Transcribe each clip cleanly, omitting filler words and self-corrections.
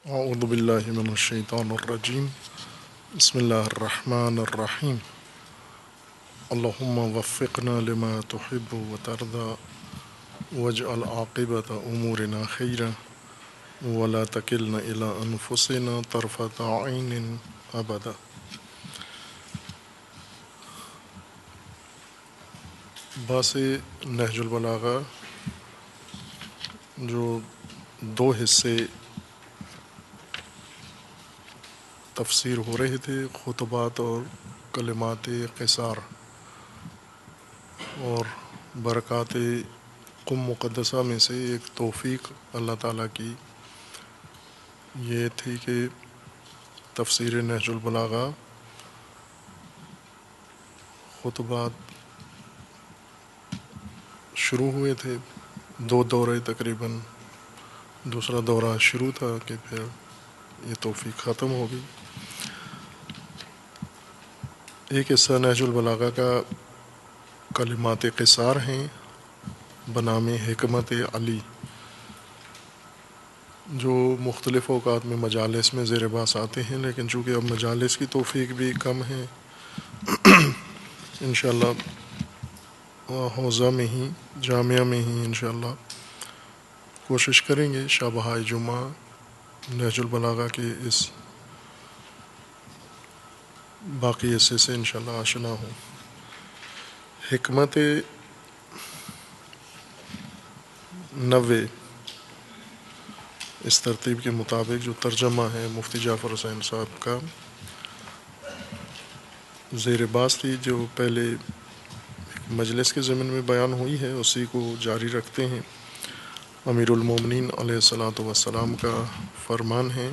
اعوذ باللہ من الشیطان الرجیم بسم اللہ الرحمن الرحیم اللہم وفقنا لما تحب وترضى واجعل عاقبۃ امورنا خیرا ولا تکلنا الی انفسنا طرفۃ عین ابدا۔ باس نہج البلاغہ جو دو حصے تفسیر ہو رہے تھے، خطبات اور کلمات قصار، اور برکات قم مقدسہ میں سے ایک توفیق اللہ تعالیٰ کی یہ تھی کہ تفسیر نہج البلاغہ خطبات شروع ہوئے تھے، دو دورے تقریباً، دوسرا دورہ شروع تھا کہ پھر یہ توفیق ختم ہو گئی۔ ایک حصہ نہج البلاغہ کا کلمات قصار ہیں بنام حکمت علی، جو مختلف اوقات میں مجالس میں زیر باس آتے ہیں، لیکن چونکہ اب مجالس کی توفیق بھی کم ہے، انشاءاللہ حوزہ میں ہی، جامعہ میں ہی انشاءاللہ کوشش کریں گے شبہ جمعہ نہج البلاغہ کے اس باقی حصے سے انشاءاللہ آشنا ہوں۔ حکمت 90 اس ترتیب کے مطابق جو ترجمہ ہے مفتی جعفر حسین صاحب کا، زیر باس تھی، جو پہلے مجلس کے ضمن میں بیان ہوئی ہے، اسی کو جاری رکھتے ہیں۔ امیر المومنین علیہ الصلاۃ والسلام کا فرمان ہے: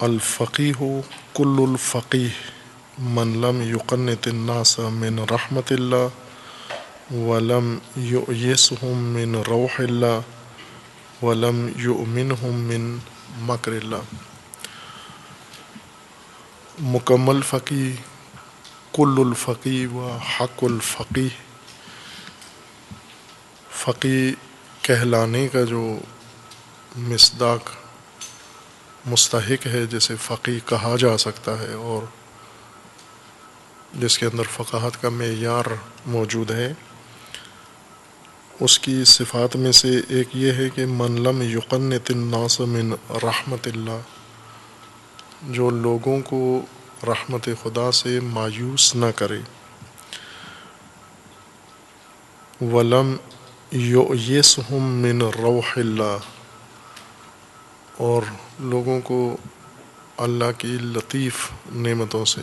الفقیہ کل الفقیہ من لم یقنط الناس من رحمت اللہ ولم یؤیسہم من روح اللہ ولم یؤمنہم من مکر اللہ۔ مکمل فقیہ، کل الفقیہ و حق الفقیہ، فقیہ کہلانے کا جو مصداق مستحق ہے، جسے فقیہ کہا جا سکتا ہے اور جس کے اندر فقاہت کا معیار موجود ہے، اس کی صفات میں سے ایک یہ ہے کہ من لم یقنط الناس من رحمت اللہ، جو لوگوں کو رحمت خدا سے مایوس نہ کرے، ولم یؤیسہم من روح اللہ، اور لوگوں کو اللہ کی لطیف نعمتوں سے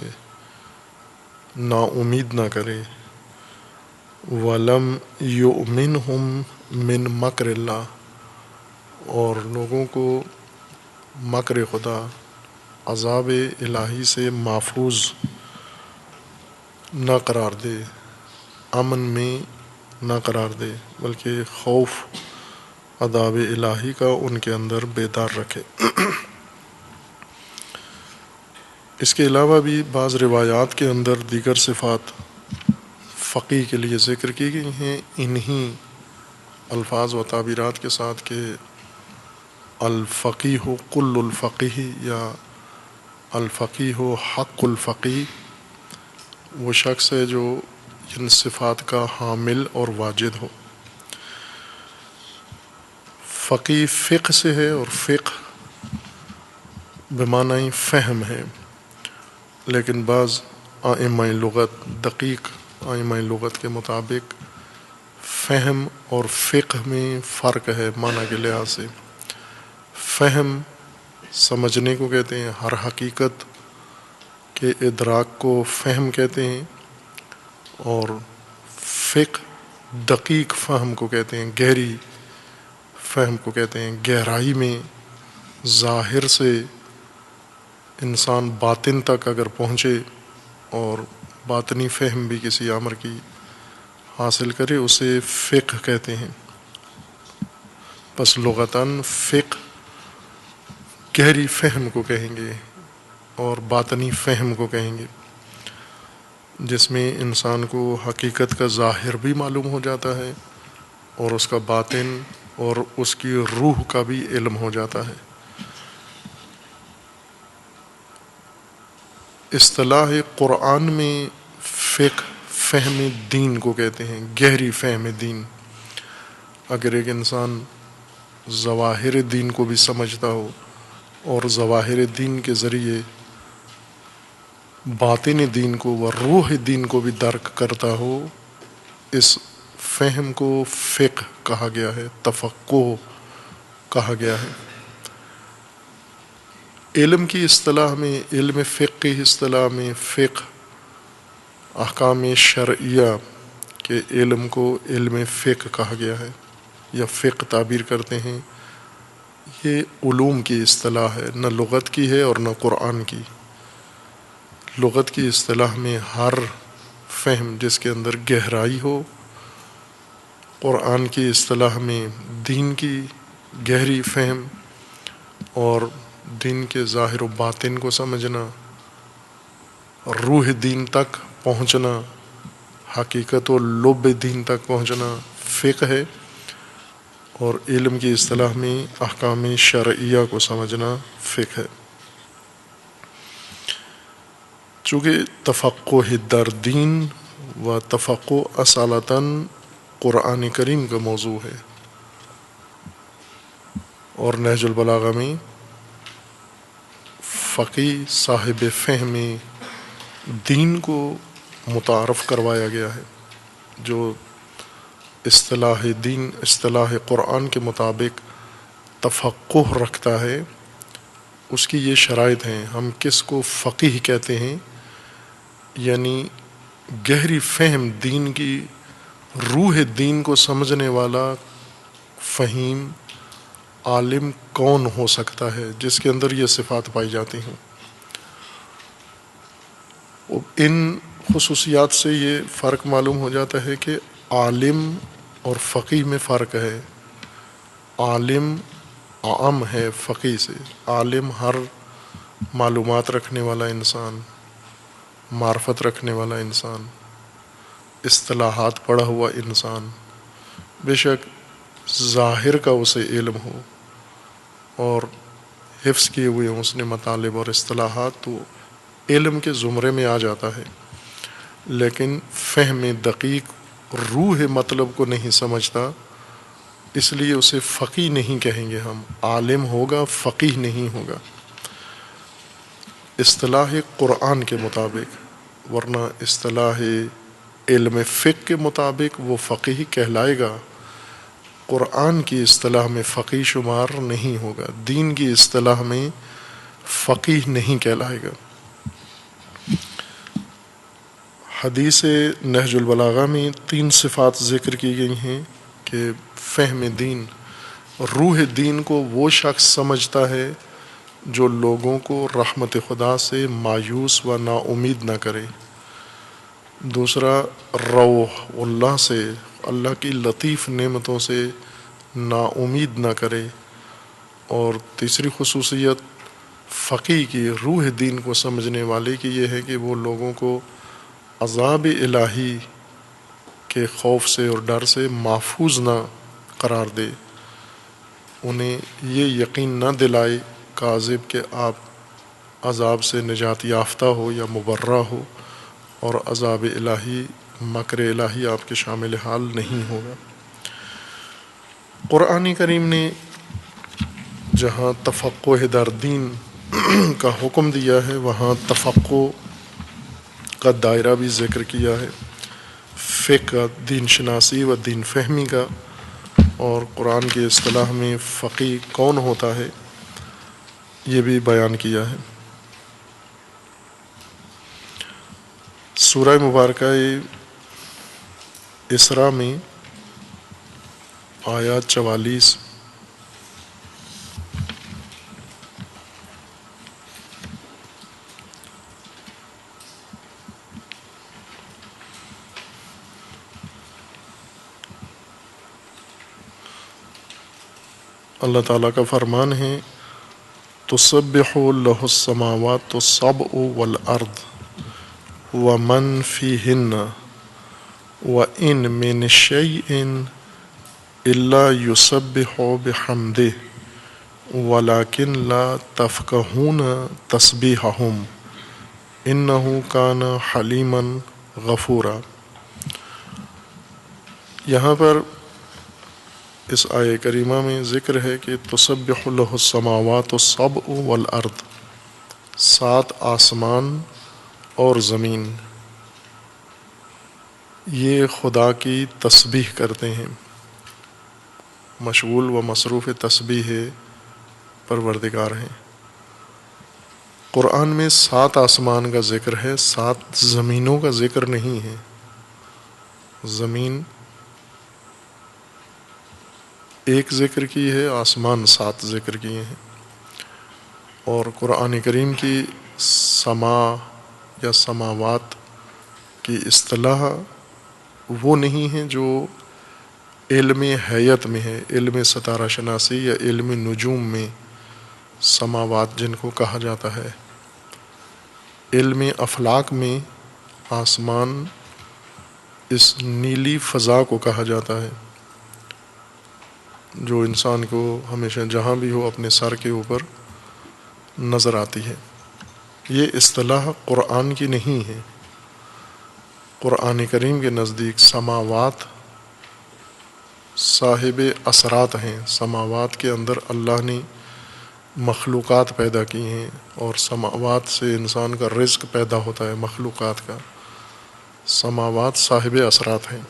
نا امید نہ کرے، ولم یؤمنہم من مکر اللہ، اور لوگوں کو مکر خدا، عذاب الہی سے محفوظ نہ قرار دے، امن میں نہ قرار دے، بلکہ خوف عذاب الہی کا ان کے اندر بیدار رکھے۔ اس کے علاوہ بھی بعض روایات کے اندر دیگر صفات فقیہ کے لیے ذکر کی گئی ہیں، انہی الفاظ و تعبیرات کے ساتھ کہ الفقیہ کل الفقیہ یا الفقیہ حق الفقیہ، وہ شخص ہے جو ان صفات کا حامل اور واجد ہو۔ فقیہ فقہ سے ہے، اور فقہ بمعنی فہم ہے، لیکن بعض ائمہ لغت، دقیق ائمہ لغت کے مطابق فہم اور فقہ میں فرق ہے معنی کے لحاظ سے۔ فہم سمجھنے کو کہتے ہیں، ہر حقیقت کے ادراک کو فہم کہتے ہیں، اور فقہ دقیق فہم کو کہتے ہیں، گہری فہم کو کہتے ہیں۔ گہرائی میں ظاہر سے انسان باطن تک اگر پہنچے اور باطنی فہم بھی کسی امر کی حاصل کرے، اسے فقہ کہتے ہیں۔ پس لغتاً فقہ گہری فہم کو کہیں گے اور باطنی فہم کو کہیں گے، جس میں انسان کو حقیقت کا ظاہر بھی معلوم ہو جاتا ہے اور اس کا باطن اور اس کی روح کا بھی علم ہو جاتا ہے۔ اصطلاح قرآن میں فقہ فہم دین کو کہتے ہیں، گہری فہم دین۔ اگر ایک انسان ظواہر دین کو بھی سمجھتا ہو اور ظواہر دین کے ذریعے باطن دین کو و روح دین کو بھی درک کرتا ہو، اس فہم کو فقہ کہا گیا ہے، تفقہ کہا گیا ہے۔ علم کی اصطلاح میں، علم فقہ کی اصطلاح میں، فقہ احکام شرعیہ کے علم کو علم فقہ کہا گیا ہے یا فقہ تعبیر کرتے ہیں۔ یہ علوم کی اصطلاح ہے، نہ لغت کی ہے اور نہ قرآن کی۔ لغت کی اصطلاح میں ہر فہم جس کے اندر گہرائی ہو، قرآن کی اصطلاح میں دین کی گہری فہم اور دین کے ظاہر و باطن کو سمجھنا، روح دین تک پہنچنا، حقیقت و لب دین تک پہنچنا فقہ ہے، اور علم کی اصطلاح میں احکام شرعیہ کو سمجھنا فقہ ہے۔ چونکہ تفقہ در دین و تفقہ اصالتاً قرآن کریم کا موضوع ہے، اور نہج البلاغہ میں فقیہ صاحب فہم دین کو متعارف کروایا گیا ہے، جو اصطلاح دین، اصطلاح قرآن کے مطابق تفقہ رکھتا ہے۔ اس کی یہ شرائط ہیں۔ ہم کس کو فقیہ کہتے ہیں؟ یعنی گہری فہم دین کی، روح دین کو سمجھنے والا فہیم عالم کون ہو سکتا ہے جس کے اندر یہ صفات پائی جاتی ہیں۔ ان خصوصیات سے یہ فرق معلوم ہو جاتا ہے کہ عالم اور فقیہ میں فرق ہے۔ عالم عام ہے فقیہ سے۔ عالم ہر معلومات رکھنے والا انسان، معرفت رکھنے والا انسان، اصطلاحات پڑھا ہوا انسان، بے شک ظاہر کا اسے علم ہو اور حفظ کیے ہوئے ہوں اس نے مطالب اور اصطلاحات، تو علم کے زمرے میں آ جاتا ہے، لیکن فہم دقیق روح مطلب کو نہیں سمجھتا، اس لیے اسے فقیہ نہیں کہیں گے ہم۔ عالم ہوگا، فقیہ نہیں ہوگا اصطلاح قرآن کے مطابق، ورنہ اصطلاح علم فقہ کے مطابق وہ فقیہ کہلائے گا، قرآن کی اصطلاح میں فقیہ شمار نہیں ہوگا، دین کی اصطلاح میں فقیہ نہیں کہلائے گا۔ حدیث نہج البلاغہ میں 3 صفات ذکر کی گئی ہیں کہ فہم دین، روح دین کو وہ شخص سمجھتا ہے جو لوگوں کو رحمت خدا سے مایوس و نا امید نہ کرے۔ دوسرا، روح اللہ سے، اللہ کی لطیف نعمتوں سے نا امید نہ کرے۔ اور تیسری خصوصیت فقیہ کی، روح دین کو سمجھنے والے کی یہ ہے کہ وہ لوگوں کو عذاب الہی کے خوف سے اور ڈر سے محفوظ نہ قرار دے، انہیں یہ یقین نہ دلائے کاذب کہ آپ عذاب سے نجات یافتہ ہو یا مبرہ ہو، اور عذاب الہی، مکر الہی آپ کے شامل حال نہیں ہوگا۔ قرآن کریم نے جہاں تفقہ در دین کا حکم دیا ہے، وہاں تفقہ کا دائرہ بھی ذکر کیا ہے، فقہ دین شناسی و دین فہمی کا، اور قرآن کی اصطلاح میں فقیہ کون ہوتا ہے یہ بھی بیان کیا ہے۔ سورہ مبارکہ اسراء میں آیات 44 اللہ تعالیٰ کا فرمان ہے، تسبح لہ السماوات السبع والارض ومن فیہن وإن من شیء الا یسبح بحمدہ ولکن لا تفقہون تسبیحہم انہ کان حلیما غفورا۔ یہاں پر اس آیہ کریمہ میں ذکر ہے کہ تسبح لہ السماوات السبع والارض، 7 آسمان اور زمین یہ خدا کی تسبیح کرتے ہیں، مشغول و مصروف تسبیح پروردگار ہیں۔ قرآن میں 7 آسمان کا ذکر ہے، 7 زمینوں کا ذکر نہیں ہے۔ زمین ایک ذکر کی ہے، آسمان 7 ذکر کیے ہیں۔ اور قرآن کریم کی سما یا سماوات کی اصطلاح وہ نہیں ہے جو علم ہیئت میں ہے، علم ستارہ شناسی یا علم نجوم میں سماوات جن کو کہا جاتا ہے۔ علم افلاک میں آسمان اس نیلی فضا کو کہا جاتا ہے جو انسان کو ہمیشہ جہاں بھی ہو اپنے سر کے اوپر نظر آتی ہے۔ یہ اصطلاح قرآن کی نہیں ہے۔ قرآن کریم کے نزدیک سماوات صاحب اثرات ہیں، سماوات کے اندر اللہ نے مخلوقات پیدا کی ہیں، اور سماوات سے انسان کا رزق پیدا ہوتا ہے، مخلوقات کا۔ سماوات صاحب اثرات ہیں،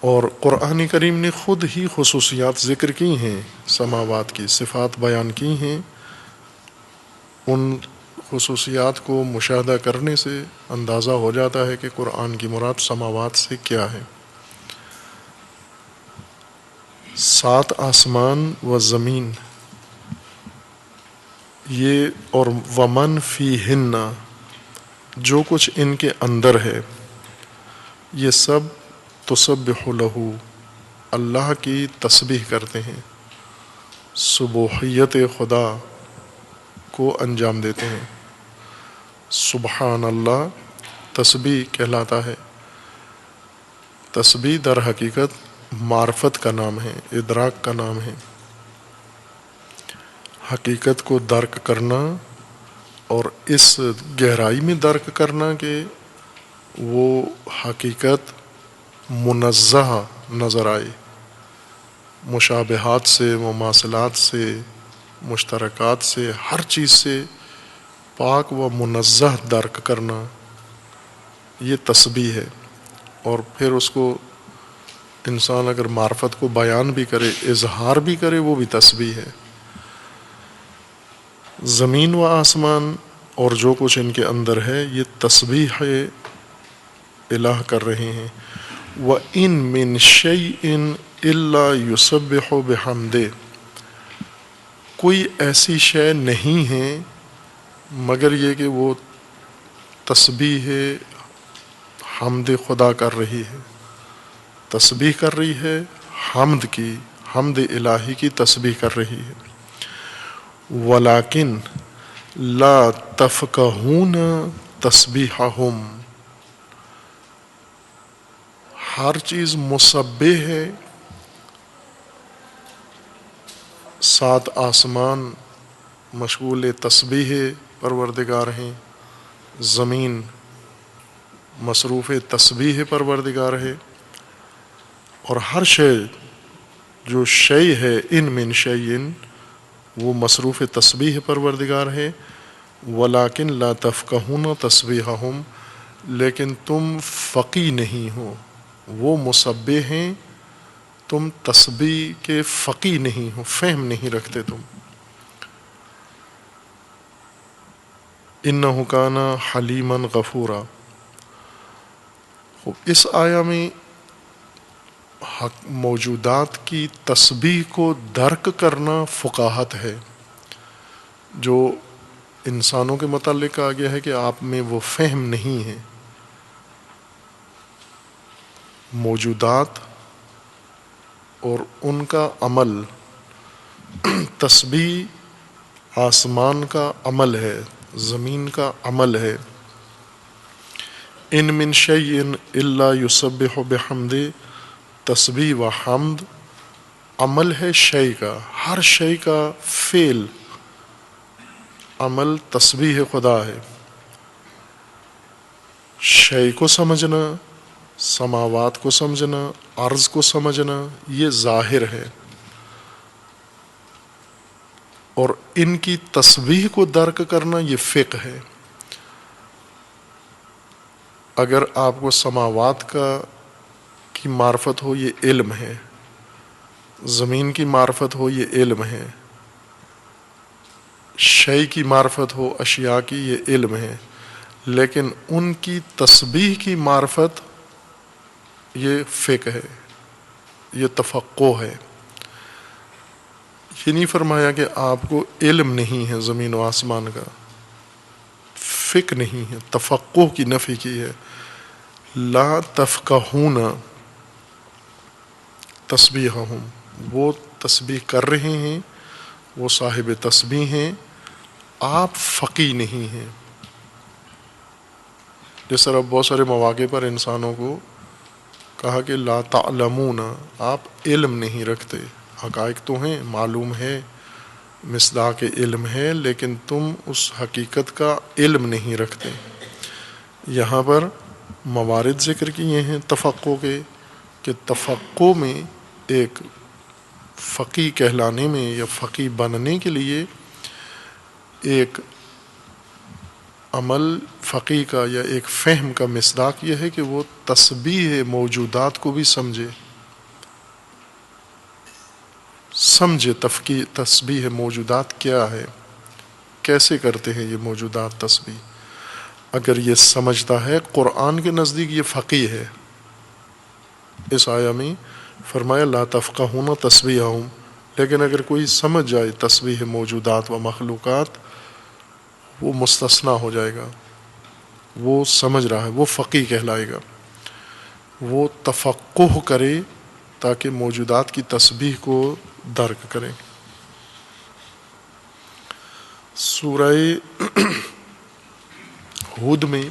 اور قرآن کریم نے خود ہی خصوصیات ذکر کی ہیں، سماوات کی صفات بیان کی ہیں۔ ان خصوصیات کو مشاہدہ کرنے سے اندازہ ہو جاتا ہے کہ قرآن کی مراد سماوات سے کیا ہے۔ 7 آسمان و زمین یہ، اور ومن فیہن، جو کچھ ان کے اندر ہے، یہ سب تسبح لہ، اللہ کی تسبیح کرتے ہیں، سبوحیت خدا کو انجام دیتے ہیں۔ سبحان اللہ تسبیح کہلاتا ہے۔ تسبیح در حقیقت معرفت کا نام ہے، ادراک کا نام ہے، حقیقت کو درک کرنا، اور اس گہرائی میں درک کرنا کہ وہ حقیقت منزہ نظر آئے، مشابہات سے، مماثلات سے، مشترکات سے، ہر چیز سے پاک و منزہ درک کرنا، یہ تسبیح ہے۔ اور پھر اس کو انسان اگر معرفت کو بیان بھی کرے، اظہار بھی کرے، وہ بھی تسبیح ہے۔ زمین و آسمان اور جو کچھ ان کے اندر ہے، یہ تسبیح الہ کر رہے ہیں۔ وَإِن مِّن شَيْءٍ إِلَّا يُسَبِّحُ بِحَمْدِهِ، کوئی ایسی شے نہیں ہے مگر یہ کہ وہ تسبیح حمد خدا کر رہی ہے، تسبیح کر رہی ہے، حمد کی، حمد الہی کی تسبیح کر رہی ہے۔ وَلَٰكِن لَا تَفْقَهُونَ تَسْبِيحَهُمْ، ہر چیز مسبح ہے، 7 آسمان مشغول تسبیح پروردگار ہیں، زمین مصروف تسبیح پروردگار ہے، اور ہر شے جو شے ہے، ان من شیئن، وہ مصروف تسبیح پروردگار ہے۔ وَلَٰكِن لَا تَفْقَهُونَ تَسْبِيحَهُمْ، لیکن تم فقیہ نہیں ہو، وہ مسبح ہیں، تم تسبیح کے فقیہ نہیں ہو، فہم نہیں رکھتے تم۔ انہ کان حلیما غفورا۔ اس آیہ میں موجودات کی تسبیح کو درک کرنا فقاہت ہے، جو انسانوں کے متعلق کہا گیا ہے کہ آپ میں وہ فہم نہیں ہے۔ موجودات اور ان کا عمل، تسبیح آسمان کا عمل ہے، زمین کا عمل ہے۔ ان من شیء الا یسبح بحمدہ، تسبیح و حمد عمل ہے شے کا، ہر شے کا فعل عمل تسبیح خدا ہے. شے کو سمجھنا، سماوات کو سمجھنا، عرض کو سمجھنا، یہ ظاہر ہے، اور ان کی تسبیح کو درک کرنا یہ فقہ ہے. اگر آپ کو سماوات کی معرفت ہو یہ علم ہے، زمین کی معرفت ہو یہ علم ہے، شے کی معرفت ہو اشیاء کی یہ علم ہے، لیکن ان کی تسبیح کی معرفت یہ فقہ ہے، یہ تفقہ ہے. یہ نہیں فرمایا کہ آپ کو علم نہیں ہے زمین و آسمان کا، فقہ نہیں ہے، تفقہ کی نفی کی ہے. لا تفقہون تسبیحہم، وہ تسبیح کر رہے ہیں، وہ صاحب تسبیح ہیں، آپ فقیہ نہیں ہیں. جس طرح بہت سارے مواقع پر انسانوں کو کہا کہ لا تعلمون، آپ علم نہیں رکھتے. حقائق تو ہیں، معلوم ہے، مصداق علم ہے، لیکن تم اس حقیقت کا علم نہیں رکھتے. یہاں پر موارد ذکر کیے ہیں تفقہ کے، کہ تفقہ میں ایک فقیہ کہلانے میں یا فقیہ بننے کے لیے ایک عمل فقیہ کا یا ایک فہم کا مصداق یہ ہے کہ وہ تسبیح موجودات کو بھی سمجھے تسبیح موجودات کیا ہے، کیسے کرتے ہیں یہ موجودات تسبیح. اگر یہ سمجھتا ہے، قرآن کے نزدیک یہ فقیہ ہے. اس آیہ میں فرمایا لا تفقہون تسبیحہم، لیکن اگر کوئی سمجھ جائے تسبیح موجودات و مخلوقات، وہ مستثنا ہو جائے گا، وہ سمجھ رہا ہے، وہ فقیہ کہلائے گا. وہ تفقہ کرے تاکہ موجودات کی تسبیح کو درک کرے. سورہ ہود میں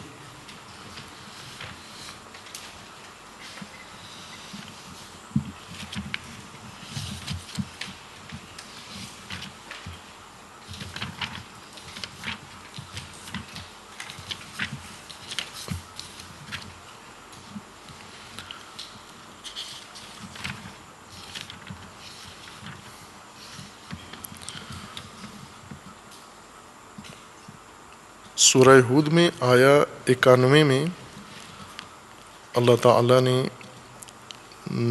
سورہ ہود میں آیا 91 میں اللہ تعالیٰ نے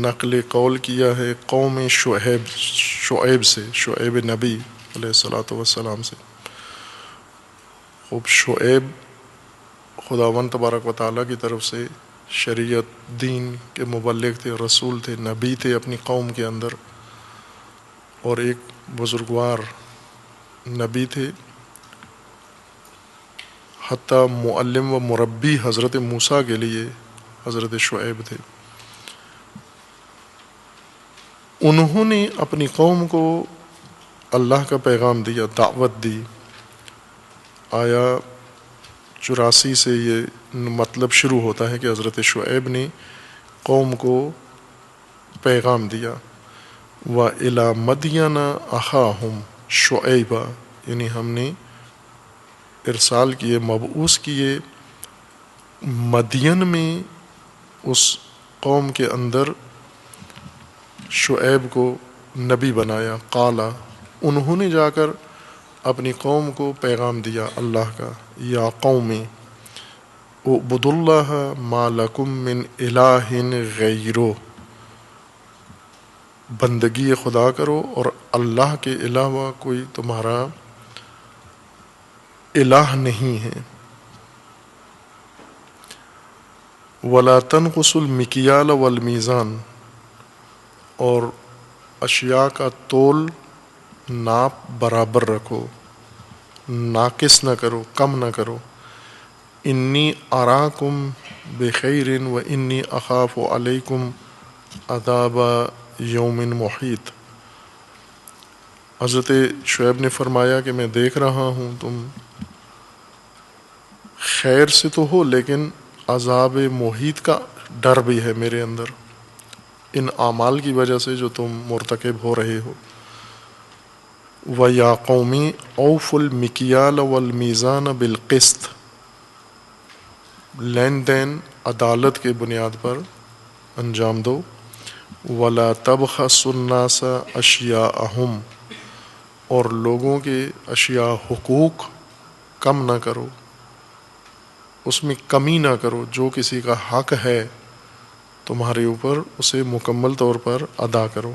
نقل قول کیا ہے قوم شعیب سے، شعیب نبی علیہ الصلاۃ والسلام سے. خوب شعیب خداوند تبارک و تعالیٰ کی طرف سے شریعت دین کے مبلغ تھے، رسول تھے، نبی تھے اپنی قوم کے اندر، اور ایک بزرگوار نبی تھے، حتیٰ معلم و مربی حضرت موسیٰ کے لیے حضرت شعیب تھے. انہوں نے اپنی قوم کو اللہ کا پیغام دیا، دعوت دی. آیا 84 سے یہ مطلب شروع ہوتا ہے کہ حضرت شعیب نے قوم کو پیغام دیا. وَإِلَى مَدْيَنَ أَخَاهُمْ شُعَيْبًا، یعنی ہم نے ارسال کیے، مبعوث کیے مدین میں اس قوم کے اندر شعیب کو نبی بنایا. قالا، انہوں نے جا کر اپنی قوم کو پیغام دیا اللہ کا، یا قومی اعبدوا اللہ ما لکم من الہ غیرہ، بندگی خدا کرو اور اللہ کے علاوہ کوئی تمہارا الہ نہیں ہے. وَلَا تَنْقُصُوا الْمِكْيَالَ وَالْمِيزَانَ، اور اشیاء کا تول ناپ برابر رکھو، ناقص نہ کرو، کم نہ کرو. انی اراکم بخیر و انی اخاف علیکم عذاب یوم محیط. حضرت شعیب نے فرمایا کہ میں دیکھ رہا ہوں تم خیر سے تو ہو، لیکن عذاب محیط کا ڈر بھی ہے میرے اندر، ان اعمال کی وجہ سے جو تم مرتکب ہو رہے ہو. وَيَا قَوْمِ أَوْفُوا الْمِكْيَالَ وَالْمِيزَانَ بِالْقِسْطِ، لین دین عدالت کے بنیاد پر انجام دو. وَلَا تَبْخَسُوا النَّاسَ أَشْيَاءَهُمْ، اور لوگوں کے اشیاء حقوق کم نہ کرو، اس میں کمی نہ کرو. جو کسی کا حق ہے تمہارے اوپر اسے مکمل طور پر ادا کرو.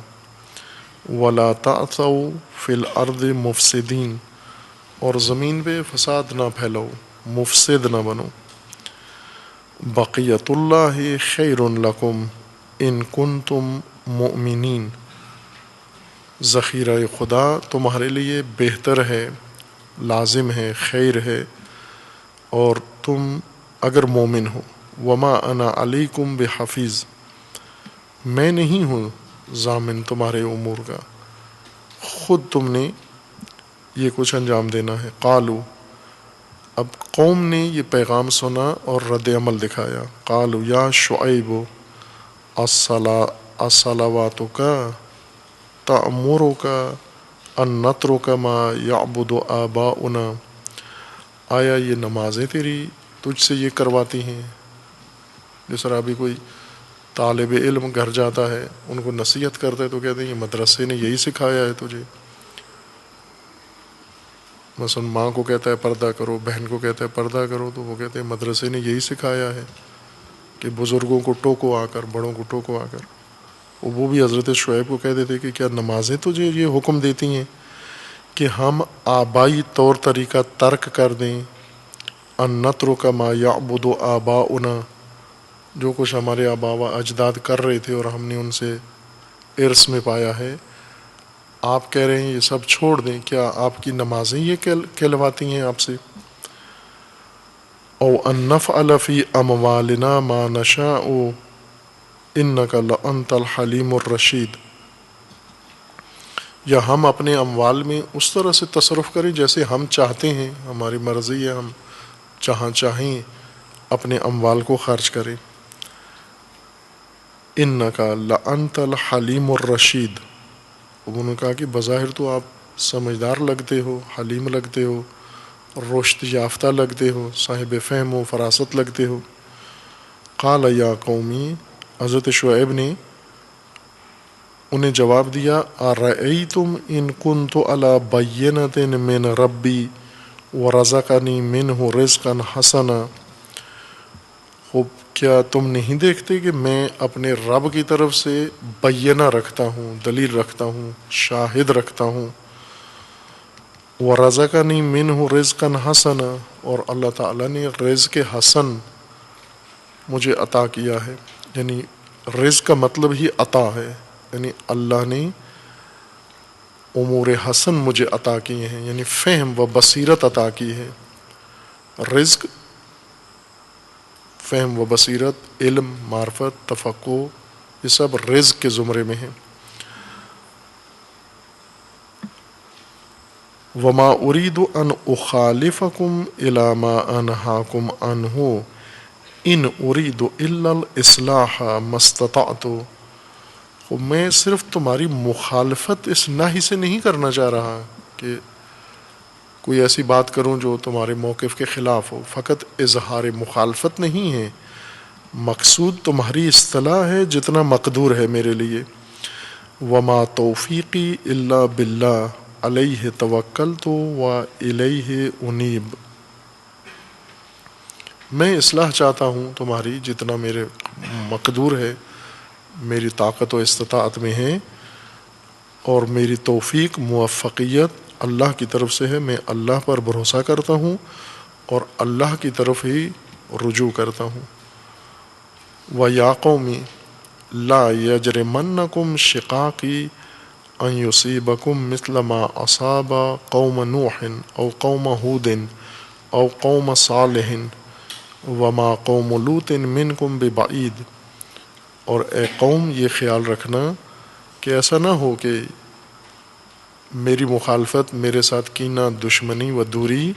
وَلَا تَعْثَوْا فِي الْأَرْضِ مُفْسِدِينَ، اور زمین پہ فساد نہ پھیلاؤ، مفسد نہ بنو. بقیت اللہ خیر لکم ان کنتم مؤمنین، ذخیرہ خدا تمہارے لیے بہتر ہے، لازم ہے، خیر ہے، اور تم اگر مومن ہو. وما انا علیکم بحفیظ، میں نہیں ہوں ضامن تمہارے امور کا، خود تم نے یہ کچھ انجام دینا ہے. قالو، اب قوم نے یہ پیغام سنا اور رد عمل دکھایا. قالو یا شعیب الصلواتک تأمرک ان نترک ما یعبد آباؤنا، آیا یہ نمازیں تیری تجھ سے یہ کرواتی ہیں؟ جس طرح ابھی کوئی طالب علم گھر جاتا ہے، ان کو نصیحت کرتا ہے تو کہتے ہیں یہ مدرسے نے یہی سکھایا ہے تجھے. مثلا ماں کو کہتا ہے پردہ کرو، بہن کو کہتا ہے پردہ کرو، تو وہ کہتے ہیں مدرسے نے یہی سکھایا ہے کہ بزرگوں کو ٹوکو آ کر، بڑوں کو ٹوکو آ کر. وہ بھی حضرت شعیب کو کہتے تھے کہ کیا نمازیں تجھے یہ حکم دیتی ہیں کہ ہم آبائی طور طریقہ ترک کر دیں؟ ان نترک ما یعبد آباؤنا، جو کچھ ہمارے آبا و اجداد کر رہے تھے اور ہم نے ان سے ارث میں پایا ہے، آپ کہہ رہے ہیں یہ سب چھوڑ دیں؟ کیا آپ کی نمازیں یہ کہلواتی ہیں آپ سے؟ او ان نفعل فی اموالنا ما نشاء انک لانت الحلیم الرشید، یا ہم اپنے اموال میں اس طرح سے تصرف کریں جیسے ہم چاہتے ہیں، ہماری مرضی ہے، ہم جہاں چاہیں اپنے اموال کو خرچ کریں. انک لانت الحلیم الرشید، انہوں نے کہا کہ بظاہر تو آپ سمجھدار لگتے ہو، حلیم لگتے ہو، رشد یافتہ لگتے ہو، صاحب فہم و فراست لگتے ہو. قال یا قومی، حضرت شعیب نے انہیں جواب دیا، ارأیتم ان کنت علی بینۃ من ربی ورزقنی منہ رزقا حسنا، خوب کیا تم نہیں دیکھتے کہ میں اپنے رب کی طرف سے بینہ رکھتا ہوں، دلیل رکھتا ہوں، شاہد رکھتا ہوں. وَرَزَقَنِي مِنْهُ رِزْقًا حَسَنًا، اور اللہ تعالیٰ نے رزق حسن مجھے عطا کیا ہے. یعنی رزق کا مطلب ہی عطا ہے، یعنی اللہ نے امور حسن مجھے عطا کیے ہیں، یعنی فہم و بصیرت عطا کی ہے. رزق، فہم و بصیرت، علم، معرفت، تفقہ، یہ سب رزق کے زمرے میں ہیں. وما اريد ان اخالفكم الى ما انهاكم عنه ان اريد الا الاصلاح ما استطعت، میں صرف تمہاری مخالفت اس نہی سے نہیں کرنا چاہ رہا کہ کوئی ایسی بات کروں جو تمہارے موقف کے خلاف ہو، فقط اظہار مخالفت نہیں ہے، مقصود تمہاری اصطلاح ہے جتنا مقدور ہے میرے لیے. وما توفیقی الا باللہ علیہ توکلت و الیہ انیب، میں اصلاح چاہتا ہوں تمہاری جتنا میرے مقدور ہے، میری طاقت و استطاعت میں ہے، اور میری توفیق، موفقیت اللہ کی طرف سے ہے. میں اللہ پر بھروسہ کرتا ہوں اور اللہ کی طرف ہی رجوع کرتا ہوں. وَيَا قَوْمِ لَا يَجْرِمَنَّكُمْ شِقَاقِي ان یصیبکم مثل ما اصاب قوم نوح او قوم ہود او قوم صالح وما قوم لوط منکم ببعید، اور اے قوم یہ خیال رکھنا کہ ایسا نہ ہو کہ میری مخالفت، میرے ساتھ کینہ، دشمنی و دوری،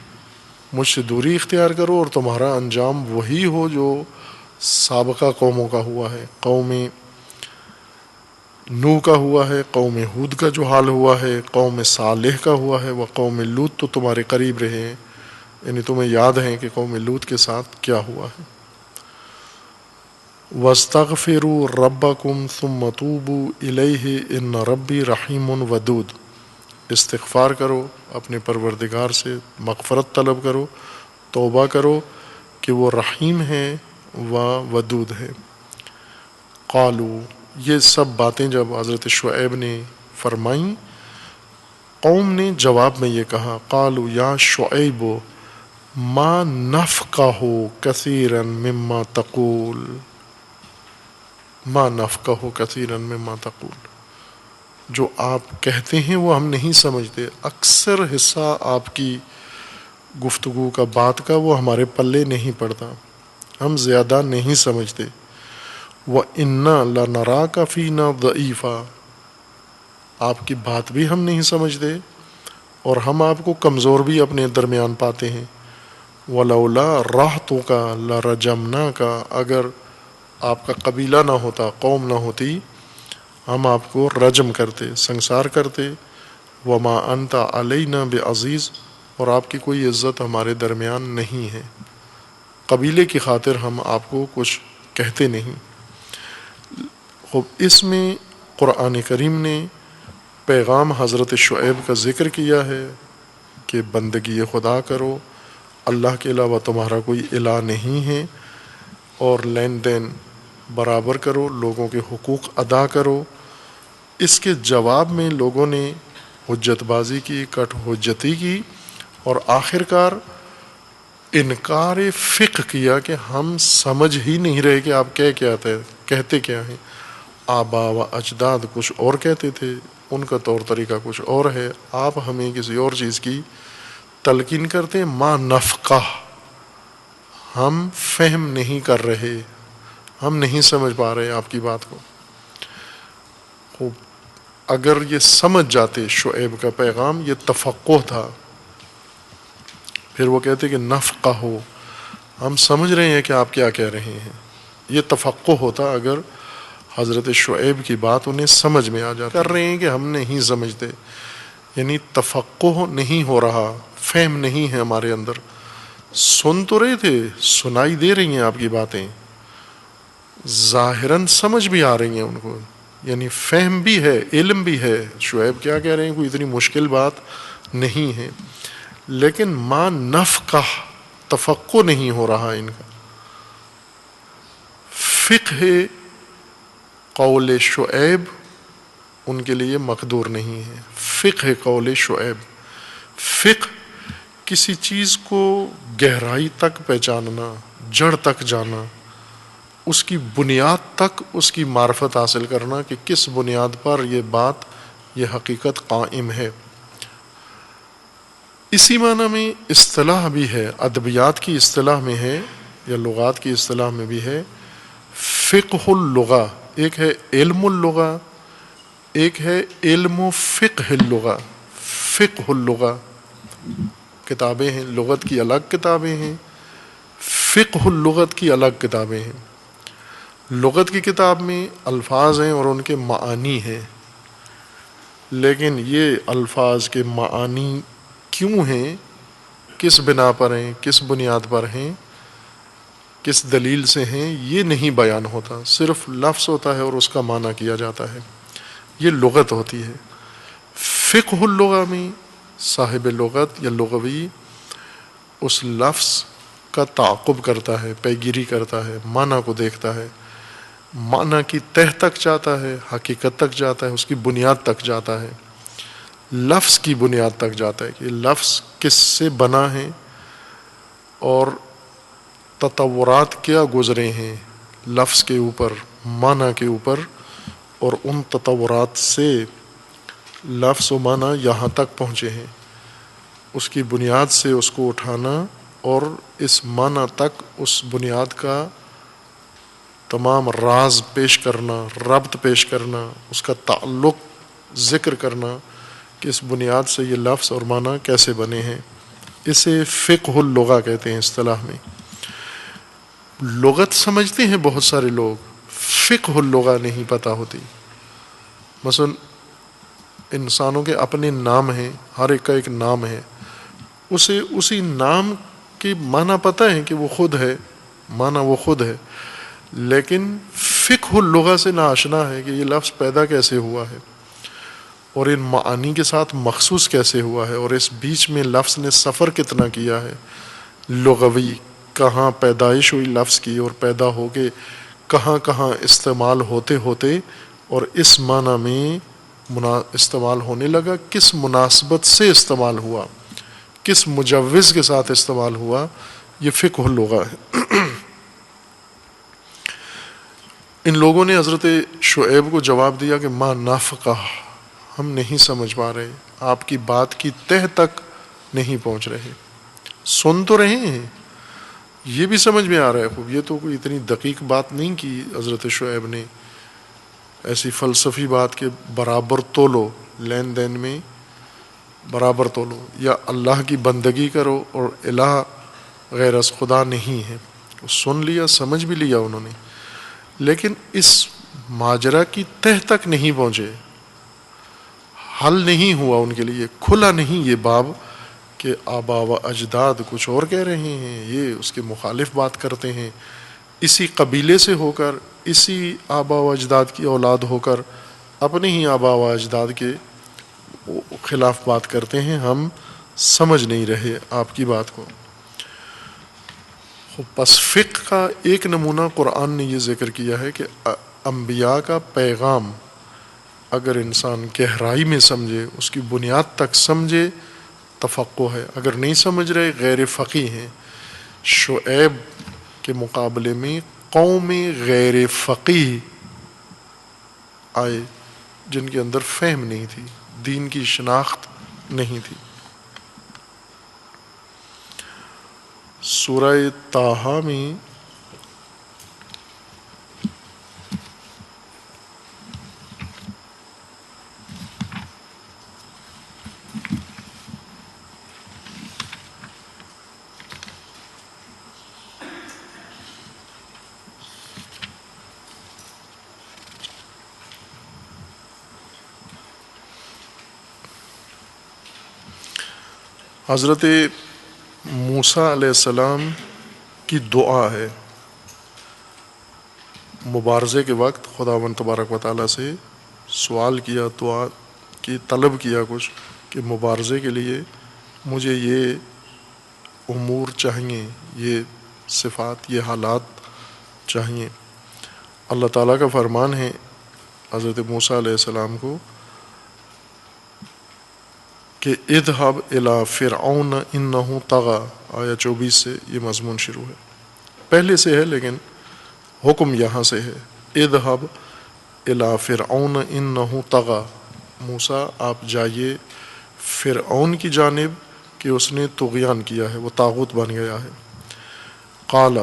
مجھ سے دوری اختیار کرو اور تمہارا انجام وہی ہو جو سابقہ قوموں کا ہوا ہے. قوم نوح کا ہوا ہے، قوم ہود کا جو حال ہوا ہے، قوم صالح کا ہوا ہے، وہ قوم لوط تو تمہارے قریب رہے ہیں، یعنی تمہیں یاد ہے کہ قوم لوط کے ساتھ کیا ہوا ہے۔ وَاسْتَغْفِرُوا رَبَّكُمْ ثُمَّ تُوبُوا إِلَيْهِ إِنَّ رَبِّي رَحِيمٌ وَدُودٌ، استغفار کرو اپنے پروردگار سے، مغفرت طلب کرو، توبہ کرو کہ وہ رحیم ہے و ودود ہے۔ قالو، یہ سب باتیں جب حضرت شعیب نے فرمائیں، قوم نے جواب میں یہ کہا، قالو یا شعیب ما نفقہ کثیرا مما تقول، ما نفقہ کثیرا مما تقول، جو آپ کہتے ہیں وہ ہم نہیں سمجھتے، اکثر حصہ آپ کی گفتگو کا، بات کا، وہ ہمارے پلے نہیں پڑتا، ہم زیادہ نہیں سمجھتے۔ وَإِنَّا لَنَرَاكَ فِينَا ضَعِيفًا، آپ کی بات بھی ہم نہیں سمجھتے اور ہم آپ کو کمزور بھی اپنے درمیان پاتے ہیں۔ وَلَوْلَا رَحْتُكَ لَرَجَمْنَاكَ، اگر آپ کا قبیلہ نہ ہوتا، قوم نہ ہوتی، ہم آپ کو رجم کرتے، سنسار کرتے۔ وَمَا أَنْتَ عَلَيْنَا بِعَزِيزٍ، اور آپ کی کوئی عزت ہمارے درمیان نہیں ہے، قبیلے کی خاطر ہم آپ کو کچھ کہتے نہیں۔ خب اس میں قرآن کریم نے پیغام حضرت شعیب کا ذکر کیا ہے کہ بندگی خدا کرو، اللہ کے علاوہ تمہارا کوئی الہ نہیں ہے، اور لین دین برابر کرو، لوگوں کے حقوق ادا کرو۔ اس کے جواب میں لوگوں نے حجت بازی کی، کٹ حجتی کی، اور آخر کار انکار فقہ کیا کہ ہم سمجھ ہی نہیں رہے کہ آپ کہتے کیا ہیں۔ آبا و اجداد کچھ اور کہتے تھے، ان کا طور طریقہ کچھ اور ہے، آپ ہمیں کسی اور چیز کی تلقین کرتے ہیں۔ ما نفقہ، ہم فہم نہیں کر رہے، ہم نہیں سمجھ پا رہے آپ کی بات کو۔ خوب، اگر یہ سمجھ جاتے شعیب کا پیغام یہ تفقہ تھا، پھر وہ کہتے کہ نفقہ ہو، ہم سمجھ رہے ہیں کہ آپ کیا کہہ رہے ہیں، یہ تفقہ ہوتا اگر حضرت شعیب کی بات انہیں سمجھ میں آ جاتی۔ کر رہے ہیں کہ ہم نہیں سمجھتے، یعنی تفقہ نہیں ہو رہا، فہم نہیں ہے ہمارے اندر۔ سن تو رہے تھے، سنائی دے رہی ہیں آپ کی باتیں، ظاہراً سمجھ بھی آ رہی ہیں ان کو، یعنی فہم بھی ہے، علم بھی ہے، شعیب کیا کہہ رہے ہیں کوئی اتنی مشکل بات نہیں ہے، لیکن ما نفقہ، تفقہ نہیں ہو رہا ان کا۔ فقہ قول شعیب ان کے لیے مقدور نہیں ہے، فقہ قول شعیب، فقہ کسی چیز کو گہرائی تک پہچاننا، جڑ تک جانا، اس کی بنیاد تک اس کی معرفت حاصل کرنا کہ کس بنیاد پر یہ بات، یہ حقیقت قائم ہے۔ اسی معنی میں اصطلاح بھی ہے، ادبیات کی اصطلاح میں ہے یا لغات کی اصطلاح میں بھی ہے، فقہ اللغہ، ایک ہے علم اللغہ، ایک ہے علم و فقہ اللغہ۔ فقہ اللغہ کتابیں ہیں، لغت کی الگ کتابیں ہیں، فقہ اللغت کی الگ کتابیں ہیں۔ لغت کی کتاب میں الفاظ ہیں اور ان کے معانی ہیں، لیکن یہ الفاظ کے معانی کیوں ہیں، کس بنا پر ہیں، کس بنیاد پر ہیں، کس دلیل سے ہیں، یہ نہیں بیان ہوتا، صرف لفظ ہوتا ہے اور اس کا معنی کیا جاتا ہے، یہ لغت ہوتی ہے۔ فقہ اللغہ میں صاحب لغت یا لغوی اس لفظ کا تعاقب کرتا ہے، پیگیری کرتا ہے، معنی کو دیکھتا ہے، معنی کی تہ تک جاتا ہے، حقیقت تک جاتا ہے، اس کی بنیاد تک جاتا ہے، لفظ کی بنیاد تک جاتا ہے کہ لفظ کس سے بنا ہے اور تطورات کیا گزرے ہیں لفظ کے اوپر، معنی کے اوپر، اور ان تطورات سے لفظ و معنی یہاں تک پہنچے ہیں، اس کی بنیاد سے اس کو اٹھانا اور اس معنی تک اس بنیاد کا تمام راز پیش کرنا، ربط پیش کرنا، اس کا تعلق ذکر کرنا کہ اس بنیاد سے یہ لفظ اور معنی کیسے بنے ہیں، اسے فقہ اللغہ کہتے ہیں اصطلاح میں۔ لغت سمجھتے ہیں بہت سارے لوگ، فقہ اللغہ نہیں پتہ ہوتی، مثلا انسانوں کے اپنے نام ہیں، ہر ایک کا ایک نام ہے، اسے اسی نام کی معنی پتہ ہے کہ وہ خود ہے، معنی وہ خود ہے، لیکن فقہ اللغہ سے ناآشنا ہے کہ یہ لفظ پیدا کیسے ہوا ہے اور ان معانی کے ساتھ مخصوص کیسے ہوا ہے، اور اس بیچ میں لفظ نے سفر کتنا کیا ہے لغوی، کہاں پیدائش ہوئی لفظ کی اور پیدا ہو کے کہاں کہاں استعمال ہوتے ہوتے اور اس معنی میں استعمال ہونے لگا، کس مناسبت سے استعمال ہوا، کس مجوز کے ساتھ استعمال ہوا، یہ فقہ اللغہ ہے۔ ان لوگوں نے حضرت شعیب کو جواب دیا کہ ما نافقہ، ہم نہیں سمجھ پا رہے، آپ کی بات کی تہ تک نہیں پہنچ رہے، سن تو رہے ہیں، یہ بھی سمجھ میں آ رہا ہے خوب، یہ تو کوئی اتنی دقیق بات نہیں کی حضرت شعیب نے، ایسی فلسفی بات کے برابر تولو، لین دین میں برابر تولو، یا اللہ کی بندگی کرو اور الہ غیر از خدا نہیں ہے، سن لیا، سمجھ بھی لیا انہوں نے، لیکن اس ماجرا کی تہ تک نہیں پہنچے، حل نہیں ہوا ان کے لیے، کھلا نہیں یہ باب کہ آبا و اجداد کچھ اور کہہ رہے ہیں، یہ اس کے مخالف بات کرتے ہیں، اسی قبیلے سے ہو کر، اسی آبا و اجداد کی اولاد ہو کر اپنے ہی آبا و اجداد کے خلاف بات کرتے ہیں، ہم سمجھ نہیں رہے آپ کی بات کو۔ پس فقہ کا ایک نمونہ قرآن نے یہ ذکر کیا ہے کہ انبیاء کا پیغام اگر انسان گہرائی میں سمجھے، اس کی بنیاد تک سمجھے، تفقہ ہے، اگر نہیں سمجھ رہے غیر فقیہ ہیں۔ شعیب کے مقابلے میں قوم غیر فقیہ آئے جن کے اندر فہم نہیں تھی، دین کی شناخت نہیں تھی۔ سورہ طٰہٰ میں حضرت موسیٰ علیہ السلام کی دعا ہے، مبارزے کے وقت خداوند تبارک و تعالیٰ سے سوال کیا، دعا کی، طلب کیا کچھ کہ مبارزے کے لیے مجھے یہ امور چاہیے، یہ صفات، یہ حالات چاہیے۔ اللہ تعالیٰ کا فرمان ہے حضرت موسیٰ علیہ السلام کو کہ اذهب الی فرعون انہ طغی، آیہ 24 سے یہ مضمون شروع ہے، پہلے سے ہے لیکن حکم یہاں سے ہے، اذهب الی فرعون انہ طغی، موسیٰ آپ جائیے فرعون کی جانب کہ اس نے طغیان کیا ہے، وہ طاغوت بن گیا ہے۔ قال،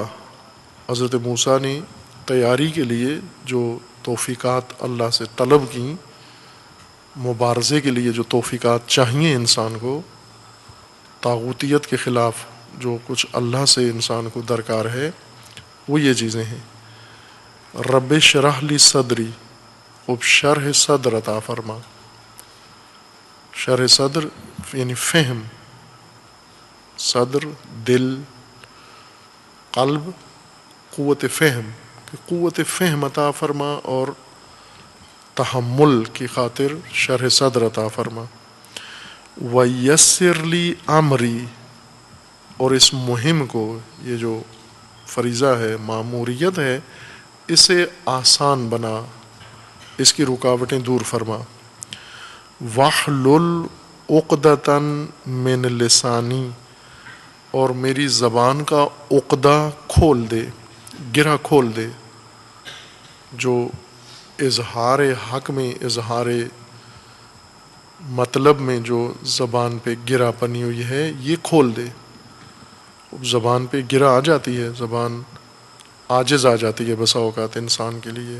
حضرت موسیٰ نے تیاری کے لیے جو توفیقات اللہ سے طلب کیں، مبارزے کے لیے جو توفیقات چاہیے انسان کو، طاغوتیت کے خلاف جو کچھ اللہ سے انسان کو درکار ہے، وہ یہ چیزیں ہیں۔ رب اشرح لی صدری، اب شرح صدر عطا فرما، شرح صدر یعنی فہم، صدر دل، قلب، قوت فہم، کہ قوت فہم عطا فرما اور تحمل کی خاطر شرح صدر عطا فرما۔ وَيَسِّرْ لِي امری، اور اس مہم کو، یہ جو فریضہ ہے، ماموریت ہے، اسے آسان بنا، اس کی رکاوٹیں دور فرما۔ وَاحْلُلْ عُقْدَةً مِّن لِسَانِی، اور میری زبان کا عقدہ کھول دے، گرہ کھول دے، جو اظہار حق میں، اظہار مطلب میں جو زبان پہ گرہ بنی ہوئی ہے، یہ کھول دے۔ زبان پہ گرہ آ جاتی ہے، زبان عاجز آ جاتی ہے بسا اوقات انسان کے لیے،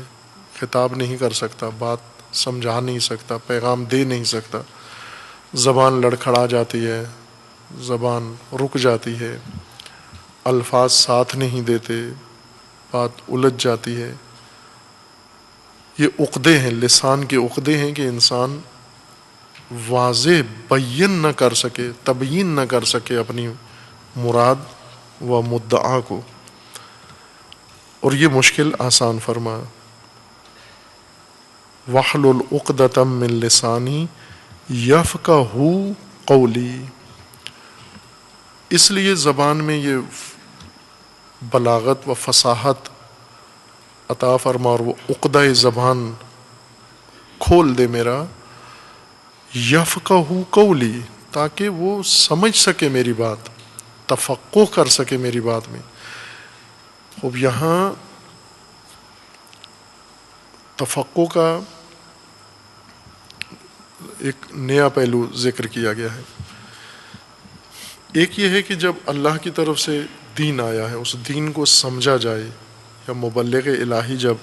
خطاب نہیں کر سکتا، بات سمجھا نہیں سکتا، پیغام دے نہیں سکتا، زبان لڑکھڑا جاتی ہے، زبان رک جاتی ہے، الفاظ ساتھ نہیں دیتے، بات الجھ جاتی ہے۔ یہ عقدے ہیں، لسان کے عقدے ہیں کہ انسان واضح بیان نہ کر سکے، تبیین نہ کر سکے اپنی مراد و مدعا کو، اور یہ مشکل آسان فرما۔ وَاحْلُلْ عُقْدَةً مِّن لِّسَانِي يَفْقَهُوا قَوْلِي، اس لیے زبان میں یہ بلاغت و فصاحت عطا فرما اور وہ عقدہ زبان کھول دے میرا، یفقہوا قولی، تاکہ وہ سمجھ سکے میری بات، تفقہ کر سکے میری بات میں۔ اب یہاں تفقہ کا ایک نیا پہلو ذکر کیا گیا ہے۔ ایک یہ ہے کہ جب اللہ کی طرف سے دین آیا ہے اس دین کو سمجھا جائے، یا مبلغ الہی جب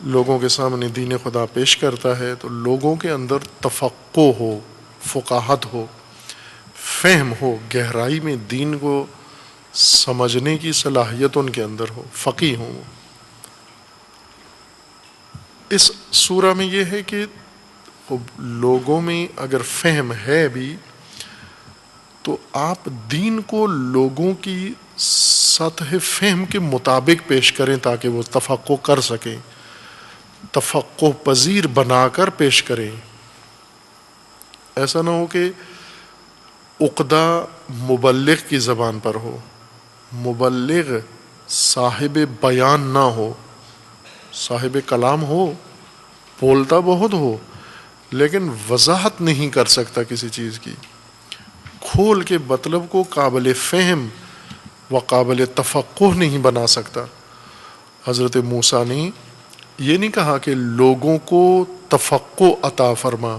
لوگوں کے سامنے دین خدا پیش کرتا ہے تو لوگوں کے اندر تفقہ ہو، فقاہت ہو، فہم ہو، گہرائی میں دین کو سمجھنے کی صلاحیت ان کے اندر ہو، فقیہ ہوں۔ اس سورہ میں یہ ہے کہ لوگوں میں اگر فہم ہے بھی تو آپ دین کو لوگوں کی سطح فہم کے مطابق پیش کریں تاکہ وہ تفقہ کر سکیں، تفقہ پذیر بنا کر پیش کریں۔ ایسا نہ ہو کہ عقدہ مبلغ کی زبان پر ہو، مبلغ صاحب بیان نہ ہو، صاحب کلام ہو، بولتا بہت ہو لیکن وضاحت نہیں کر سکتا کسی چیز کی، کھول کے مطلب کو قابل فہم و قابل تفقہ نہیں بنا سکتا۔ حضرت موسیٰ نے یہ نہیں کہا کہ لوگوں کو تفقہ عطا فرما،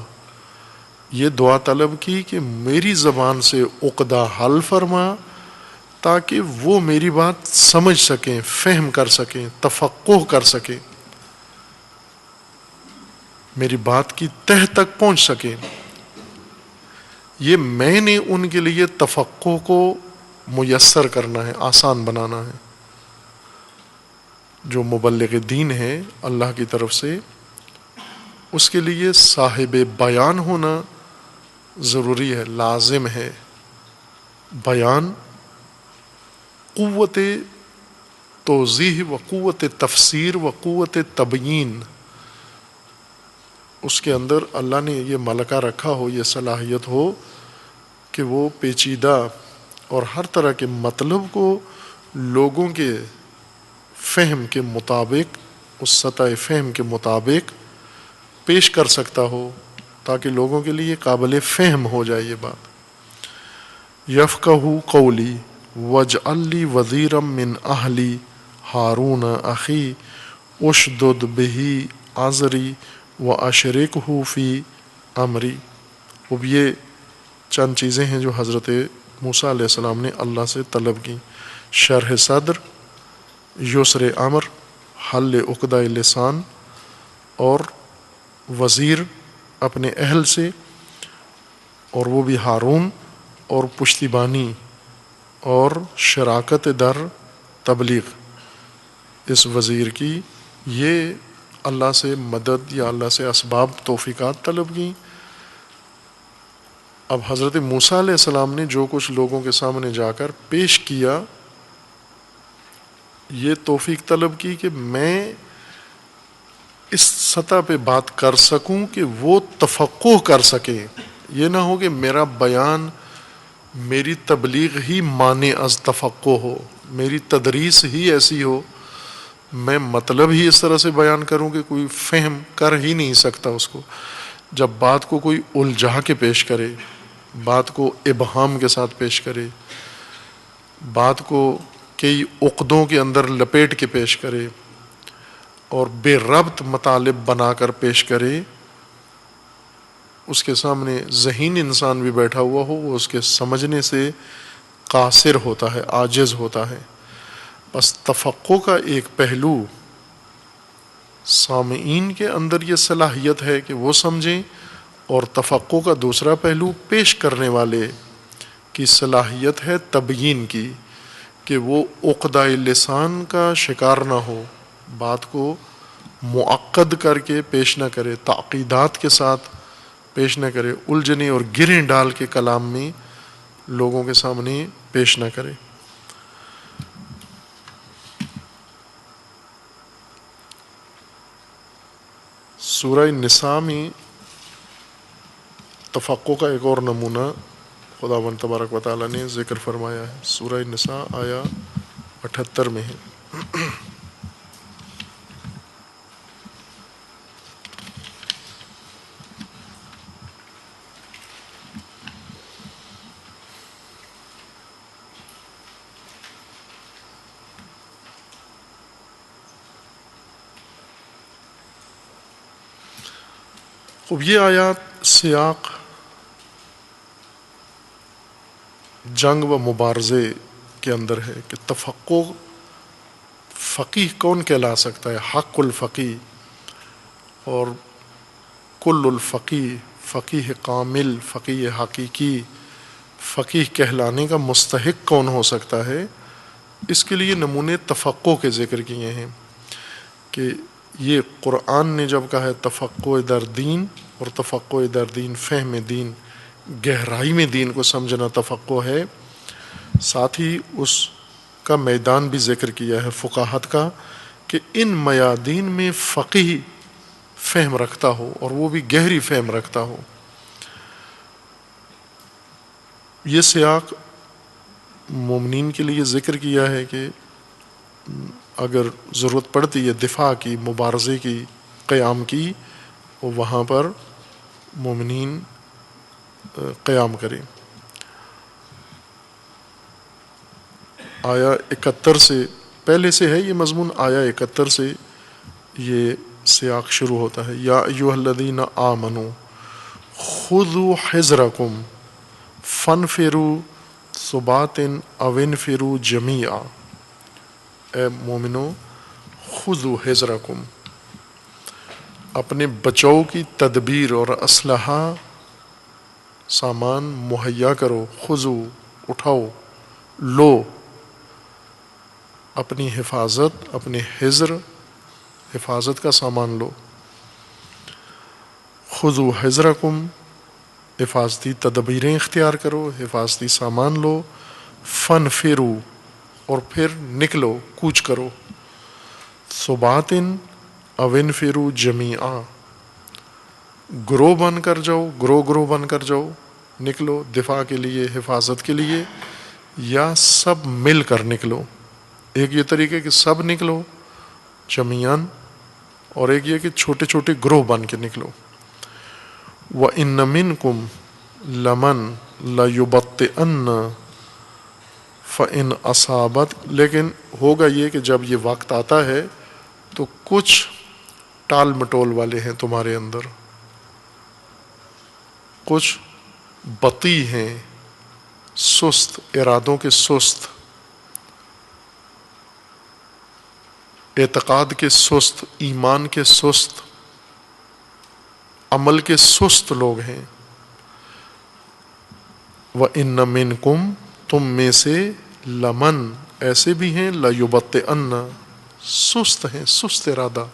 یہ دعا طلب کی کہ میری زبان سے عقدہ حل فرما تاکہ وہ میری بات سمجھ سکیں، فہم کر سکیں، تفقہ کر سکیں، میری بات کی تہ تک پہنچ سکیں۔ یہ میں نے ان کے لیے تفقہ کو میسر کرنا ہے، آسان بنانا ہے۔ جو مبلغ دین ہے اللہ کی طرف سے، اس کے لیے صاحب بیان ہونا ضروری ہے، لازم ہے۔ بیان قوت توضیح و قوت تفسیر و قوت تبیین، اس کے اندر اللہ نے یہ ملکہ رکھا ہو، یہ صلاحیت ہو کہ وہ پیچیدہ اور ہر طرح کے مطلب کو لوگوں کے فہم کے مطابق، اس سطح فہم کے مطابق پیش کر سکتا ہو تاکہ لوگوں کے لیے قابل فہم ہو جائے یہ بات۔ یفقہوا قولی واجعل لی وزیرا من اہلی ہارون اخی اشدد بہ ازری واشرکہ فی امری۔ اب یہ چند چیزیں ہیں جو حضرت موسیٰ علیہ السلام نے اللہ سے طلب کی: شرح صدر، یسر امر، حل عقدہ لسان، اور وزیر اپنے اہل سے، اور وہ بھی ہارون، اور پشتیبانی اور شراکت در تبلیغ اس وزیر کی۔ یہ اللہ سے مدد یا اللہ سے اسباب توفیقات طلب کی۔ اب حضرت موسیٰ علیہ السلام نے جو کچھ لوگوں کے سامنے جا کر پیش کیا، یہ توفیق طلب کی کہ میں اس سطح پہ بات کر سکوں کہ وہ تفقہ کر سکیں۔ یہ نہ ہو کہ میرا بیان، میری تبلیغ ہی مانع از تفقہ ہو، میری تدریس ہی ایسی ہو، میں مطلب ہی اس طرح سے بیان کروں کہ کوئی فہم کر ہی نہیں سکتا اس کو۔ جب بات کو کوئی الجھا کے پیش کرے، بات کو ابہام کے ساتھ پیش کرے، بات کو کئی عقدوں کے اندر لپیٹ کے پیش کرے اور بے ربط مطالب بنا کر پیش کرے، اس کے سامنے ذہین انسان بھی بیٹھا ہوا ہو، وہ اس کے سمجھنے سے قاصر ہوتا ہے، عاجز ہوتا ہے۔ بس تفقہ کا ایک پہلو سامعین کے اندر یہ صلاحیت ہے کہ وہ سمجھیں، اور تفقہ کا دوسرا پہلو پیش کرنے والے کی صلاحیت ہے تبیین کی، کہ وہ عقدہ لسان کا شکار نہ ہو، بات کو معقد کر کے پیش نہ کرے، تعقیدات کے ساتھ پیش نہ کرے، الجھنے اور گریں ڈال کے کلام میں لوگوں کے سامنے پیش نہ کرے۔ سورہ نساء میں تفقع کا ایک اور نمونہ خداوند تبارک و تعالیٰ نے ذکر فرمایا ہے۔ سورہ نساء آیا 78 میں ہے۔ اب یہ آیات سیاق جنگ و مبارزے کے اندر ہے کہ تفقع فقیہ کون کہلا سکتا ہے؟ حق الفقیہ اور کل الفقیہ، فقیہ کامل، فقیہ حقیقی، فقیہ کہلانے کا مستحق کون ہو سکتا ہے؟ اس کے لیے نمونے تفقع کے ذکر کیے ہیں کہ یہ قرآن نے جب کہا ہے تفقع در دین، اور تفقع در دین فہم دین، گہرائی میں دین کو سمجھنا تفقع ہے، ساتھ ہی اس کا میدان بھی ذکر کیا ہے فقاہت کا کہ ان میادین میں فقیہ فہم رکھتا ہو اور وہ بھی گہری فہم رکھتا ہو۔ یہ سیاق مومنین کے لیے ذکر کیا ہے کہ اگر ضرورت پڑتی ہے دفاع کی، مبارزے کی، قیام کی، وہ وہاں پر مومنین قیام کریں۔ آیا 71 سے پہلے سے ہے یہ مضمون، آیا 71 سے یہ سیاق شروع ہوتا ہے۔ یا ایھا الذین آمنوا خذوا حذرکم فانفروا ثبات او انفروا جمیعا، اے مومنو خذوا حذرکم، اپنے بچاؤ کی تدبیر اور اسلحہ سامان مہیا کرو، خذوا اٹھاؤ، لو، اپنی حفاظت، اپنے حذر، حفاظت کا سامان لو۔ خذوا حذرکم، حفاظتی تدبیریں اختیار کرو، حفاظتی سامان لو، فانفروا، اور پھر نکلو، کوچ کرو، ثبات او انفروا جمیعا، گروہ بن کر جاؤ، گروہ بن کر جاؤ، نکلو دفاع کے لیے، حفاظت کے لیے، یا سب مل کر نکلو۔ ایک یہ طریقہ کہ سب نکلو جمیعاً، اور ایک یہ کہ چھوٹے چھوٹے گروہ بن کے نکلو۔ وَإِنَّ مِنْكُمْ لَمَنْ لَيُبَطِّئَنَّ فَإِنْ أَصَابَتْ، لیکن ہوگا یہ کہ جب یہ وقت آتا ہے تو کچھ ٹال مٹول والے ہیں تمہارے اندر، کچھ بطیء ہیں، سست، ارادوں کے سست، اعتقاد کے سست، ایمان کے سست، عمل کے سست لوگ ہیں۔ وَإِنَّ مِنْكُمْ، تم میں سے، لمن، ایسے بھی ہیں، لَيُبَطِّئَنَّ، سست ہیں، سست ارادہ،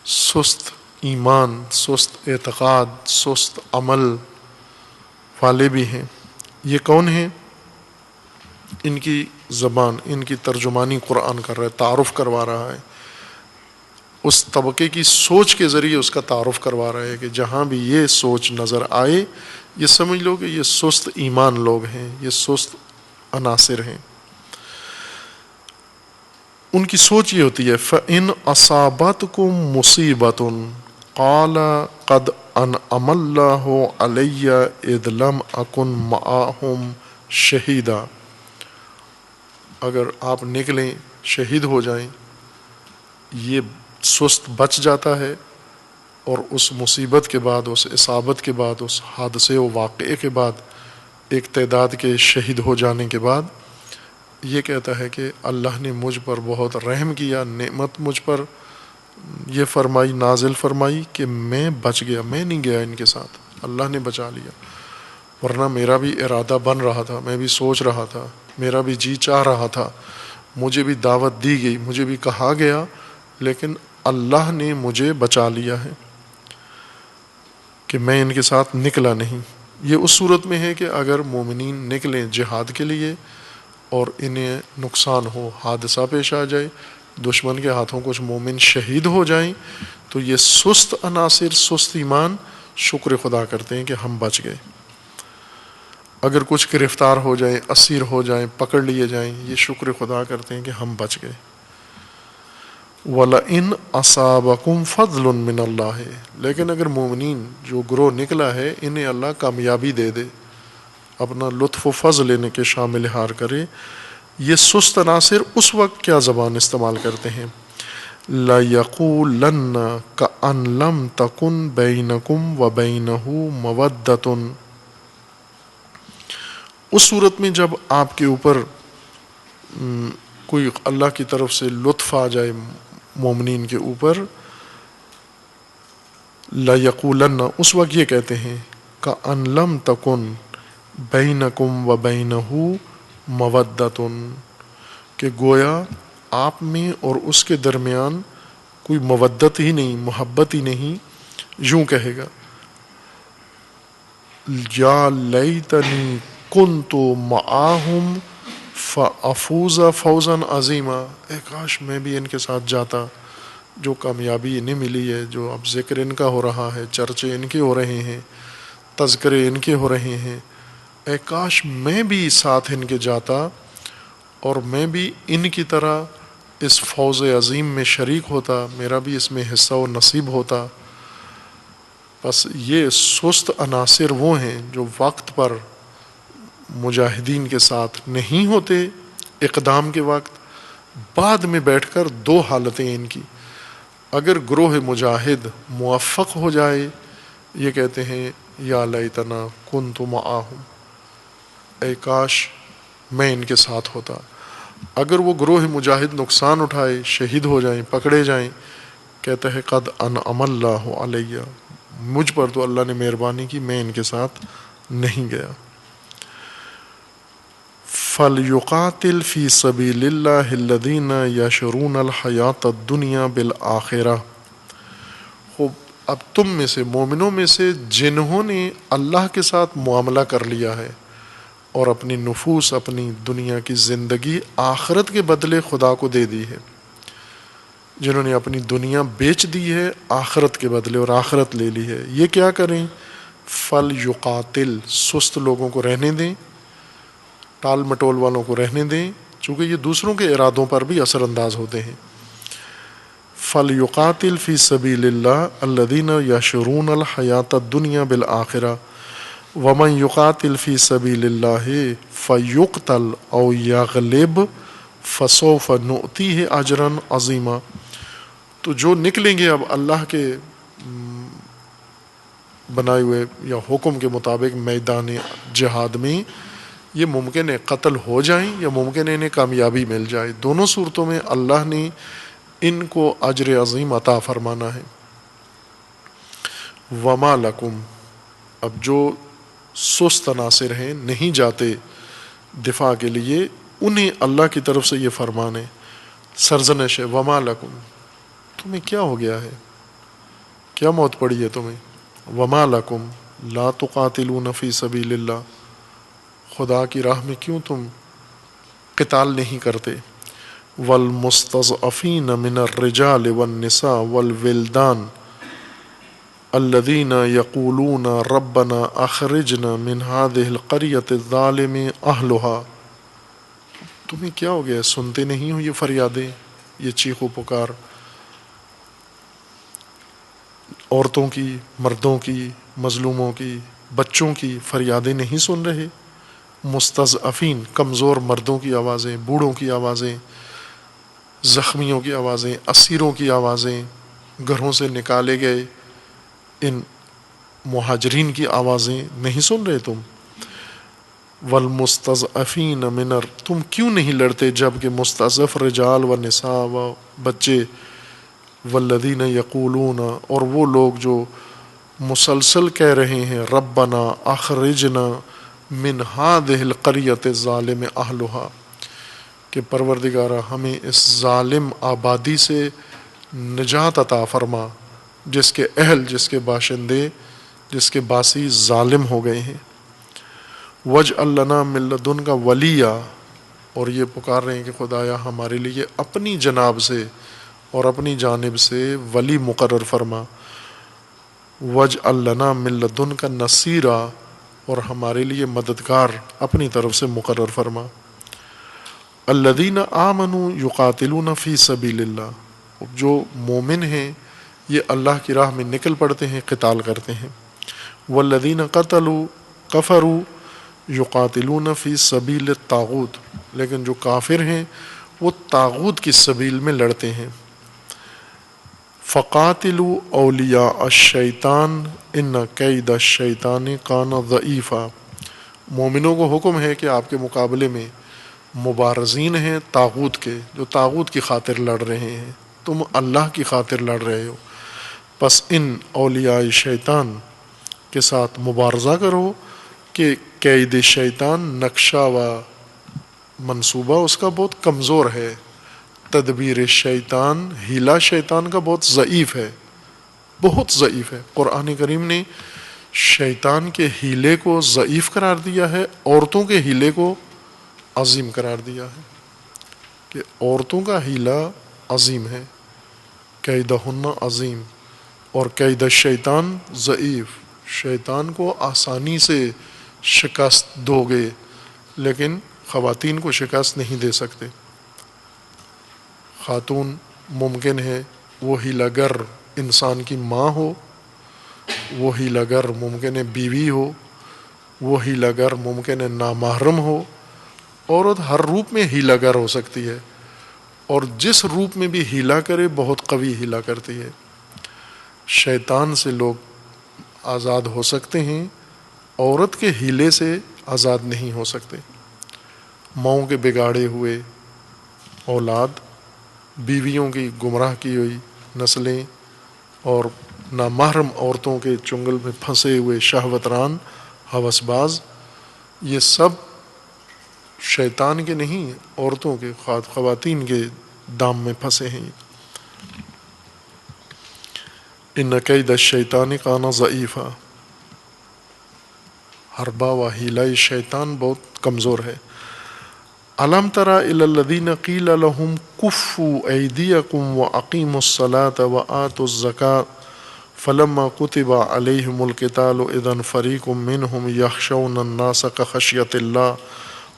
سست ایمان، سست اعتقاد، سست عمل والے بھی ہیں۔ یہ کون ہیں؟ ان کی زبان، ان کی ترجمانی قرآن کر رہا ہے، تعارف کروا رہا ہے، اس طبقے کی سوچ کے ذریعے اس کا تعارف کروا رہا ہے کہ جہاں بھی یہ سوچ نظر آئے یہ سمجھ لو کہ یہ سست ایمان لوگ ہیں، یہ سست عناصر ہیں۔ ان کی سوچ یہ ہوتی ہے فَإِنْ أَصَابَتْكُمْ مُصِيبَةٌ قَالَ قَدْ أَنْعَمَ اللَّهُ عَلَيَّ إِذْ لَمْ أَكُنْ مَعَهُمْ شَهِيدًا، اگر آپ نکلیں، شہید ہو جائیں، یہ سست بچ جاتا ہے، اور اس مصیبت کے بعد، اس اصابت کے بعد، اس حادثے و واقعے کے بعد، ایک تعداد کے شہید ہو جانے کے بعد یہ کہتا ہے کہ اللہ نے مجھ پر بہت رحم کیا، نعمت مجھ پر یہ فرمائی، نازل فرمائی کہ میں بچ گیا، میں نہیں گیا ان کے ساتھ، اللہ نے بچا لیا، ورنہ میرا بھی ارادہ بن رہا تھا، میں بھی سوچ رہا تھا، میرا بھی جی چاہ رہا تھا، مجھے بھی دعوت دی گئی، مجھے بھی کہا گیا، لیکن اللہ نے مجھے بچا لیا ہے کہ میں ان کے ساتھ نکلا نہیں۔ یہ اس صورت میں ہے کہ اگر مومنین نکلیں جہاد کے لیے اور انہیں نقصان ہو، حادثہ پیش آ جائے، دشمن کے ہاتھوں کچھ مومن شہید ہو جائیں، تو یہ سست عناصر، سست ایمان شکر خدا کرتے ہیں کہ ہم بچ گئے۔ اگر کچھ گرفتار ہو جائیں، اسیر ہو جائیں، پکڑ لیے جائیں، یہ شکر خدا کرتے ہیں کہ ہم بچ گئے۔ وَلَئِنْ أَصَابَكُمْ فَضْلٌ مِّنَ اللَّهِ، لیکن اگر مومنین جو گروہ نکلا ہے انہیں اللہ کامیابی دے دے، اپنا لطف و فضل ان کے شامل ہار کرے، یہ سست عناصر اس وقت کیا زبان استعمال کرتے ہیں؟ لَيَقُولَنَّ كَأَن لَّمْ تَكُن بَيْنَكُمْ وَبَيْنَهُ مَوَدَّةٌ، اس صورت میں جب آپ کے اوپر کوئی اللہ کی طرف سے لطف آ جائے مومنین کے اوپر، لَيَقُولَنَّ، اس وقت یہ کہتے ہیں كَأَن لَّمْ تَكُن بَيْنَكُمْ وَبَيْنَهُ مَوَدَّةٌ، کہ گویا آپ میں اور اس کے درمیان کوئی مودت ہی نہیں، محبت ہی نہیں۔ یوں کہے گا یا لیتنی کنت معاہم فافوز فوزا عظیما، اے کاش میں بھی ان کے ساتھ جاتا، جو کامیابی انہیں ملی ہے، جو اب ذکر ان کا ہو رہا ہے، چرچے ان کے ہو رہے ہیں، تذکرے ان کے ہو رہے ہیں، اے کاش میں بھی ساتھ ان کے جاتا اور میں بھی ان کی طرح اس فوز عظیم میں شریک ہوتا، میرا بھی اس میں حصہ و نصیب ہوتا۔ بس یہ سست عناصر وہ ہیں جو وقت پر مجاہدین کے ساتھ نہیں ہوتے اقدام کے وقت، بعد میں بیٹھ کر دو حالتیں ان کی، اگر گروہ مجاہد موفق ہو جائے یہ کہتے ہیں یا لیتنا کنت معاہم، اے کاش میں ان کے ساتھ ہوتا۔ اگر وہ گروہ مجاہد نقصان اٹھائے، شہید ہو جائیں، پکڑے جائیں، کہتا ہے قد انعم اللہ علیہ، مجھ پر تو اللہ نے مہربانی کی، میں ان کے ساتھ نہیں گیا۔ فَلْيُقَاتِلْ فِي سَبِيلِ اللَّهِ الَّذِينَ يَشْرُونَ الْحَيَاةَ الدُّنْيَا بِالْآخِرَةِ، خوب اب تم میں سے، مومنوں میں سے جنہوں نے اللہ کے ساتھ معاملہ کر لیا ہے اور اپنی نفوس، اپنی دنیا کی زندگی آخرت کے بدلے خدا کو دے دی ہے، جنہوں نے اپنی دنیا بیچ دی ہے آخرت کے بدلے اور آخرت لے لی ہے، یہ کیا کریں؟ فَلْيُقَاتِلْ، سست لوگوں کو رہنے دیں، ٹال مٹول والوں کو رہنے دیں، چونکہ یہ دوسروں کے ارادوں پر بھی اثر انداز ہوتے ہیں۔ فَلْيُقَاتِلْ فِي سَبِيلِ اللَّهِ الَّذِينَ يَشْرُونَ الْحَيَاةَ الدُّنْيَا بِالْآخِرَةِ وَمَنْ يُقَاتِلْ فِي سَبِيلِ اللَّهِ فَيُقْتَلْ أَوْ يَغْلِبْ فَسَوْفَ نُؤْتِيهِ أَجْرًا عَظِيمًا، تو جو نکلیں گے اب اللہ کے بنائے ہوئے یا حکم کے مطابق میدان جہاد میں، یہ ممکن ہے قتل ہو جائیں یا ممکن ہے انہیں کامیابی مل جائے، دونوں صورتوں میں اللہ نے ان کو اجر عظیم عطا فرمانا ہے۔ وما لکم، اب جو سست عناصر ہیں نہیں جاتے دفاع کے لیے، انہیں اللہ کی طرف سے یہ فرمان ہے، سرزنش ہے، وما لکم، تمہیں کیا ہو گیا ہے، کیا موت پڑی ہے تمہیں؟ وما لکم لا تقاتلون فی سبیل اللہ، خدا کی راہ میں کیوں تم قتال نہیں کرتے؟ والمستضعفین من الرجال والنساء والولدان الذین یقولون ربنا اخرجنا من هذه القریة الظالم اہلها، تمہیں کیا ہو گیا، سنتے نہیں ہو یہ فریادیں، یہ چیخ و پکار، عورتوں کی، مردوں کی، مظلوموں کی، بچوں کی فریادیں نہیں سن رہے؟ مستضعفین، کمزور مردوں کی آوازیں، بوڑھوں کی آوازیں، زخمیوں کی آوازیں، اسیروں کی آوازیں، گھروں سے نکالے گئے ان مہاجرین کی آوازیں نہیں سن رہے تم؟ والمستضعفین تم کیوں نہیں لڑتے جب کہ مستضعف رجال و نساء و بچے، والذین یقولون، اور وہ لوگ جو مسلسل کہہ رہے ہیں ربنا اخرجنا من هذه القریۃ الظالم اہلها، کہ پروردگارہ ہمیں اس ظالم آبادی سے نجات عطا فرما جس کے اہل، جس کے باشندے، جس کے باسی ظالم ہو گئے ہیں۔ وَاجْعَل لَّنَا مِن لَّدُنْکَ وَلِیًّا، اور یہ پکار رہے ہیں کہ خدایا ہمارے لیے اپنی جناب سے اور اپنی جانب سے ولی مقرر فرما۔ وَاجْعَل لَّنَا مِن لَّدُنْکَ نَصِیرًا، اور ہمارے لیے مددگار اپنی طرف سے مقرر فرما۔ الذین آمنوا یقاتلون فی سبیل اللہ، جو مومن ہیں یہ اللہ کی راہ میں نکل پڑتے ہیں، قتال کرتے ہیں۔ والذین قتلوا کفروا یقاتلون فی سبیل الطاغوت، لیکن جو کافر ہیں وہ طاغوت کی سبیل میں لڑتے ہیں۔ فقاتلوا اولیاء الشیطان ان کید الشیطان کان ضعیفا، مومنوں کو حکم ہے کہ آپ کے مقابلے میں مبارزین ہیں طاغوت کے، جو طاغوت کی خاطر لڑ رہے ہیں، تم اللہ کی خاطر لڑ رہے ہو، پس ان اولیاء شیطان کے ساتھ مبارزہ کرو کہ قید شیطان نقشہ و منصوبہ اس کا بہت کمزور ہے، تدبیر شیطان، ہیلا شیطان کا بہت ضعیف ہے، بہت ضعیف ہے۔ قرآن کریم نے شیطان کے ہیلے کو ضعیف قرار دیا ہے، عورتوں کے ہیلے کو عظیم قرار دیا ہے کہ عورتوں کا ہیلا عظیم ہے، قیدہن عظیم، اور قید الشیطان ضعیف، شیطان کو آسانی سے شکست دو گے لیکن خواتین کو شکست نہیں دے سکتے۔ خاتون ممکن ہے وہ ہیلا گر انسان کی ماں ہو، وہ ہیلا گر ممکن ہے بیوی ہو، وہ ہیلا گر ممکن ہے نامحرم ہو۔ عورت ہر روپ میں ہیلا گر ہو سکتی ہے، اور جس روپ میں بھی ہیلا کرے بہت قوی ہیلا کرتی ہے۔ شیطان سے لوگ آزاد ہو سکتے ہیں، عورت کے ہیلے سے آزاد نہیں ہو سکتے۔ ماؤں کے بگاڑے ہوئے اولاد، بیویوں کی گمراہ کی ہوئی نسلیں، اور نامحرم عورتوں کے چنگل میں پھنسے ہوئے شہوت ران ہوس باز، یہ سب شیطان کے نہیں، عورتوں کے، خواتین کے دام میں پھنسے ہیں۔ ان کید الشیطان کان ضعیفا، حربہ و ہیلۂ شیطان بہت کمزور ہے۔ الم تر الی الذین قیل لهم کفوا ایدیکم واقیموا الصلاة وآتوا الزکاة فلما کتب علیہم القتال اذا فریق منہم یخشون الناس کخشیۃ اللہ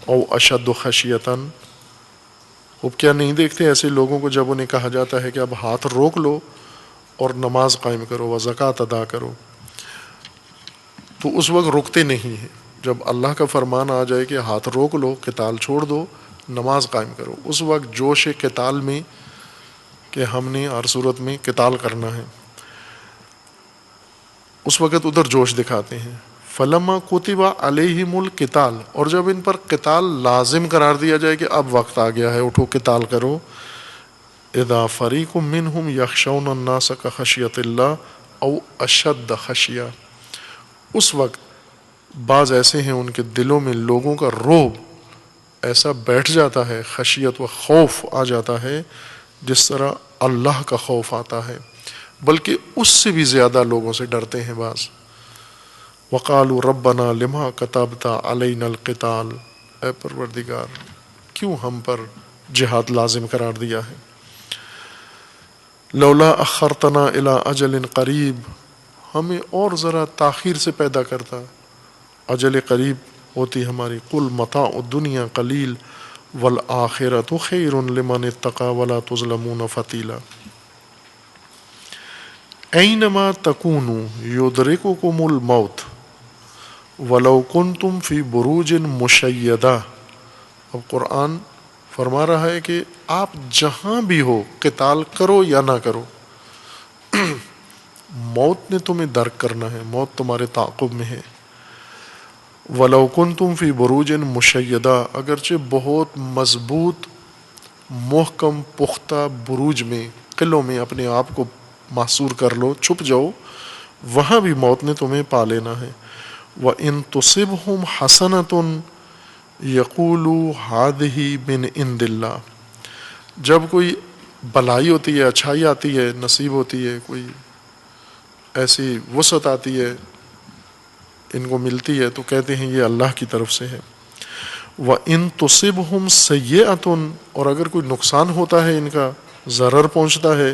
او اشد خشیۃ۔ اب کیا نہیں دیکھتے ایسے لوگوں کو جب انہیں کہا جاتا ہے کہ اب ہاتھ روک لو اور نماز قائم کرو و زکوٰۃ ادا کرو، تو اس وقت رکتے نہیں ہیں۔ جب اللہ کا فرمان آ جائے کہ ہاتھ روک لو، قتال چھوڑ دو، نماز قائم کرو، اس وقت جوش قتال میں کہ ہم نے ہر صورت میں قتال کرنا ہے، اس وقت ادھر جوش دکھاتے ہیں۔ فلما کتب علیہم القتال، اور جب ان پر قتال لازم قرار دیا جائے کہ اب وقت آ گیا ہے اٹھو قتال کرو، اذا فریق منہم یخشون الناس کخشیۃ اللہ او اشد خشیہ، اس وقت بعض ایسے ہیں ان کے دلوں میں لوگوں کا رعب ایسا بیٹھ جاتا ہے، خشیت و خوف آ جاتا ہے جس طرح اللہ کا خوف آتا ہے، بلکہ اس سے بھی زیادہ لوگوں سے ڈرتے ہیں بعض۔ وقالوا ربنا لما كتبت علینا القتال، اے پروردگار کیوں ہم پر جہاد لازم قرار دیا ہے؟ لولا اخرتنا الی اجل قریب، ہمیں اور ذرا تاخیر سے پیدا کرتا، اجل قریب ہوتی ہماری۔ قل متاع الدنیا قلیل والآخرۃ خیر لمن اتقی ولا تظلمون فتیلا۔ اینما تکونوا یدرککم الموت ولو کنتم فی بروج مشیدہ۔ اب قرآن فرما رہا ہے کہ آپ جہاں بھی ہو قتال کرو یا نہ کرو، موت نے تمہیں درک کرنا ہے، موت تمہارے تعاقب میں ہے۔ وَلَوْ كُنْتُمْ فِي بُرُوجٍ مُشَيَّدَةٍ، اگرچہ بہت مضبوط محکم پختہ بروج میں، قلعوں میں اپنے آپ کو محصور کر لو، چھپ جاؤ، وہاں بھی موت نے تمہیں پا لینا ہے۔ وَإِن تُصِبْهُمْ حَسَنَةٌ يَقُولُوا هَٰذِهِ مِنْ عِنْدِ اللَّهِ، جب کوئی بلائی ہوتی ہے، اچھائی آتی ہے، نصیب ہوتی ہے، کوئی ایسی وسعت آتی ہے ان کو ملتی ہے، تو کہتے ہیں یہ اللہ کی طرف سے ہے۔ وَإِن تُصِبْهُمْ سَيِّئَةٌ، اور اگر کوئی نقصان ہوتا ہے ان کا، ضرر پہنچتا ہے،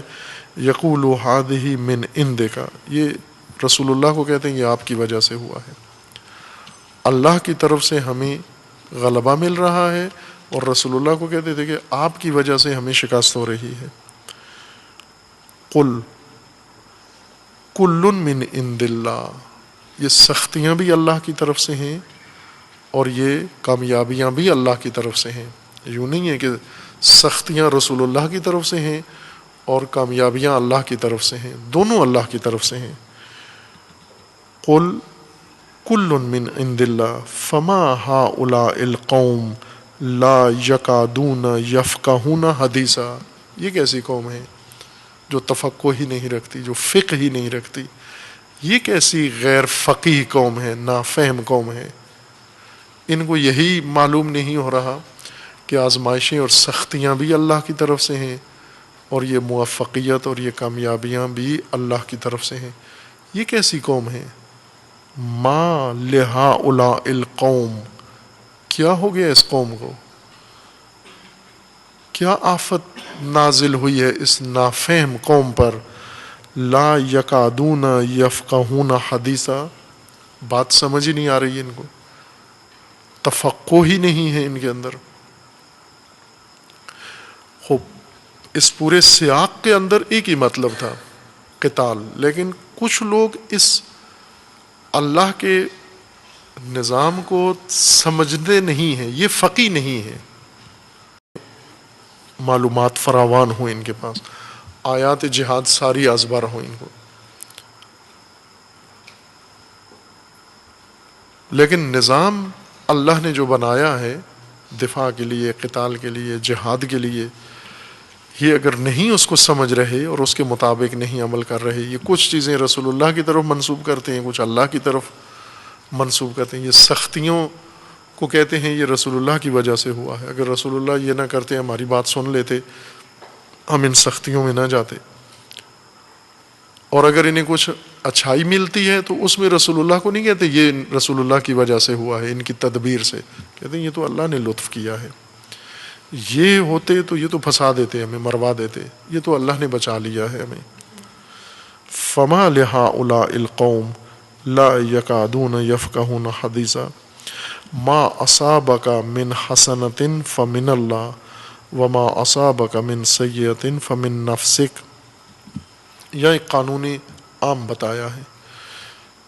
یقولوا هذه من عندك، یہ رسول اللہ کو کہتے ہیں یہ آپ کی وجہ سے ہوا ہے، اللہ کی طرف سے ہمیں غلبہ مل رہا ہے، اور رسول اللہ کو کہتے تھے کہ آپ کی وجہ سے ہمیں شکست ہو رہی ہے۔ قل کل من عند اللہ، یہ سختیاں بھی اللہ کی طرف سے ہیں اور یہ کامیابیاں بھی اللہ کی طرف سے ہیں۔ یوں نہیں ہے کہ سختیاں رسول اللہ کی طرف سے ہیں اور کامیابیاں اللہ کی طرف سے ہیں، دونوں اللہ کی طرف سے ہیں۔ قل کل من عند اللہ فما هؤلاء القوم لا یکادون یفقہون حدیثا، یہ کیسی قوم ہے جو تفقہ ہی نہیں رکھتی، جو فقہ ہی نہیں رکھتی، یہ کیسی غیر فقیہ قوم ہے، نافہم قوم ہے۔ ان کو یہی معلوم نہیں ہو رہا کہ آزمائشیں اور سختیاں بھی اللہ کی طرف سے ہیں اور یہ موفقیت اور یہ کامیابیاں بھی اللہ کی طرف سے ہیں۔ یہ کیسی قوم ہے؟ ما لہؤلاء القوم، کیا ہو گیا اس قوم کو، کیا آفت نازل ہوئی ہے اس نافہم قوم پر؟ لا یکادون یفقہون حدیثا، بات سمجھ ہی نہیں آ رہی ہے ان کو، تفقہ ہی نہیں ہے ان کے اندر۔ خوب اس پورے سیاق کے اندر ایک ہی مطلب تھا، قتال، لیکن کچھ لوگ اس اللہ کے نظام کو سمجھتے نہیں ہیں، یہ فقیہ نہیں ہے، معلومات فراوان ہوں ان کے پاس، آیات جہاد ساری ازبر ہوں ان کو، لیکن نظام اللہ نے جو بنایا ہے دفاع کے لیے، قتال کے لیے، جہاد کے لیے، یہ اگر نہیں اس کو سمجھ رہے اور اس کے مطابق نہیں عمل کر رہے، یہ کچھ چیزیں رسول اللہ کی طرف منسوب کرتے ہیں، کچھ اللہ کی طرف منسوب کرتے ہیں۔ یہ سختیوں کو کہتے ہیں یہ رسول اللہ کی وجہ سے ہوا ہے، اگر رسول اللہ یہ نہ کرتے، ہماری بات سن لیتے، ہم ان سختیوں میں نہ جاتے، اور اگر انہیں کچھ اچھائی ملتی ہے تو اس میں رسول اللہ کو نہیں کہتے یہ رسول اللہ کی وجہ سے ہوا ہے، ان کی تدبیر سے، کہتے ہیں یہ تو اللہ نے لطف کیا ہے، یہ ہوتے تو یہ تو پھنسا دیتے، ہمیں مروا دیتے، یہ تو اللہ نے بچا لیا ہے ہمیں۔ فما لہؤلاء القوم لا یکادون یفقہون حدیثا ما اصابک من حسنۃ فمن اللہ وما اصابک من سیئۃ فمن نفسک، یا ایک قانون عام بتایا ہے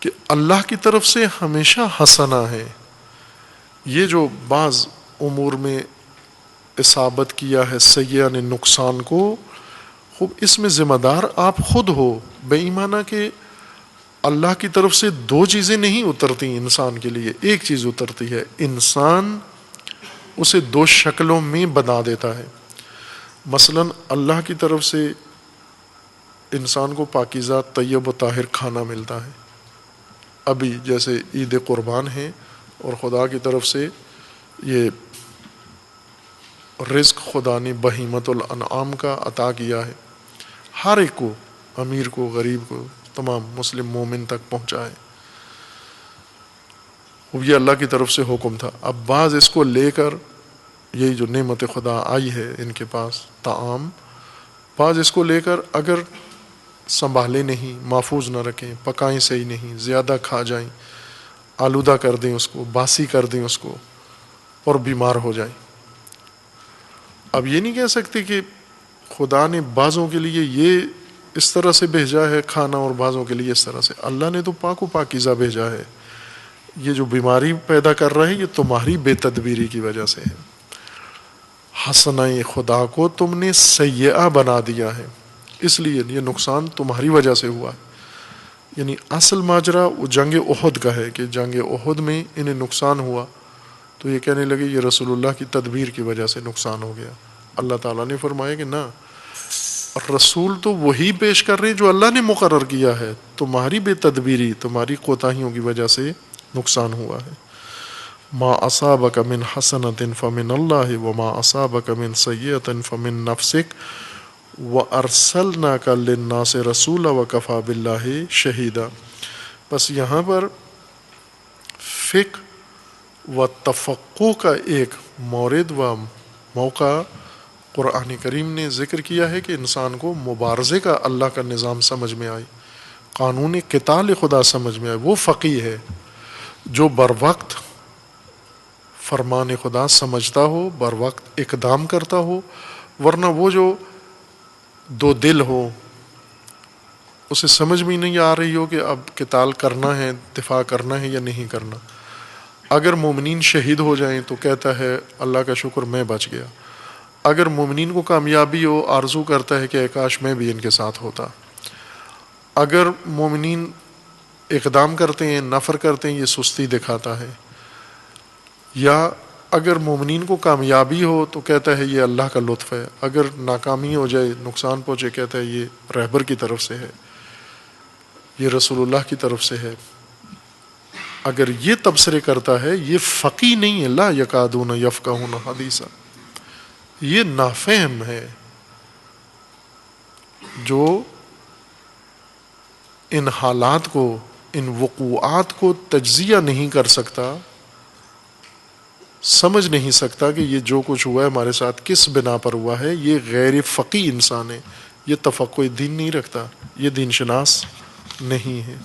کہ اللہ کی طرف سے ہمیشہ حسنہ ہے، یہ جو بعض امور میں اصابت کیا ہے سیئہ نے نقصان کو، خوب اس میں ذمہ دار آپ خود ہو، بے ایمانہ کہ اللہ کی طرف سے دو چیزیں نہیں اترتی انسان کے لیے، ایک چیز اترتی ہے، انسان اسے دو شکلوں میں بنا دیتا ہے۔ مثلا اللہ کی طرف سے انسان کو پاکیزہ طیب و طاہر کھانا ملتا ہے، ابھی جیسے عید قربان ہے، اور خدا کی طرف سے یہ رزق خدا نے بہیمت الانعام کا عطا کیا ہے، ہر ایک کو، امیر کو، غریب کو، تمام مسلم مومن تک پہنچا ہے، یہ اللہ کی طرف سے حکم تھا۔ اب بعض اس کو لے کر، یہی جو نعمت خدا آئی ہے ان کے پاس طعام، بعض اس کو لے کر اگر سنبھالے نہیں، محفوظ نہ رکھیں، پکائیں صحیح نہیں، زیادہ کھا جائیں، آلودہ کر دیں اس کو، باسی کر دیں اس کو، اور بیمار ہو جائیں۔ اب یہ نہیں کہہ سکتے کہ خدا نے بعضوں کے لیے یہ اس طرح سے بھیجا ہے کھانا اور بعضوں کے لیے اس طرح سے، اللہ نے تو پاک و پاکیزہ بھیجا ہے، یہ جو بیماری پیدا کر رہا ہے یہ تمہاری بے تدبیری کی وجہ سے ہے، حسنہ خدا کو تم نے سیئہ بنا دیا ہے، اس لیے یہ نقصان تمہاری وجہ سے ہوا ہے۔ یعنی اصل ماجرا وہ جنگ احد کا ہے کہ جنگ احد میں انہیں نقصان ہوا تو یہ کہنے لگے یہ رسول اللہ کی تدبیر کی وجہ سے نقصان ہو گیا۔ اللہ تعالیٰ نے فرمایا کہ نہ، رسول تو وہی پیش کر رہے ہیں جو اللہ نے مقرر کیا ہے، تمہاری بے تدبیری، تمہاری کوتاہیوں کی وجہ سے نقصان ہوا ہے۔ ما اصابک من حسنۃ فمن اللہ وما اصابک من سیئۃ فمن نفسک وَأَرْسَلْنَاكَ لِلنَّاسِ رَسُولًا وَكَفَى بِاللَّهِ شَهِيدًا۔ بس یہاں پر فقہ و تفقہ کا ایک مورد و موقع قرآن کریم نے ذکر کیا ہے کہ انسان کو مبارزے کا اللہ کا نظام سمجھ میں آئے، قانون قتال خدا سمجھ میں آئے، وہ فقیہ ہے جو بر وقت فرمان خدا سمجھتا ہو، بر وقت اقدام کرتا ہو، ورنہ وہ جو دو دل ہو، اسے سمجھ میں نہیں آ رہی ہو کہ اب قتال کرنا ہے، دفاع کرنا ہے یا نہیں کرنا۔ اگر مومنین شہید ہو جائیں تو کہتا ہے اللہ کا شکر میں بچ گیا، اگر مومنین کو کامیابی ہو آرزو کرتا ہے کہ کاش میں بھی ان کے ساتھ ہوتا، اگر مومنین اقدام کرتے ہیں، نفر کرتے ہیں، یہ سستی دکھاتا ہے، یا اگر مومنین کو کامیابی ہو تو کہتا ہے یہ اللہ کا لطف ہے، اگر ناکامی ہو جائے، نقصان پہنچے، کہتا ہے یہ رہبر کی طرف سے ہے، یہ رسول اللہ کی طرف سے ہے۔ اگر یہ تبصرے کرتا ہے یہ فقی نہیں ہے، لا یکادون یفقہون حدیثا، یہ نافہم ہے جو ان حالات کو، ان وقوعات کو تجزیہ نہیں کر سکتا، سمجھ نہیں سکتا کہ یہ جو کچھ ہوا ہے ہمارے ساتھ کس بنا پر ہوا ہے، یہ غیر فقی انسان ہے، یہ تفقہ دین نہیں رکھتا، یہ دین شناس نہیں ہے۔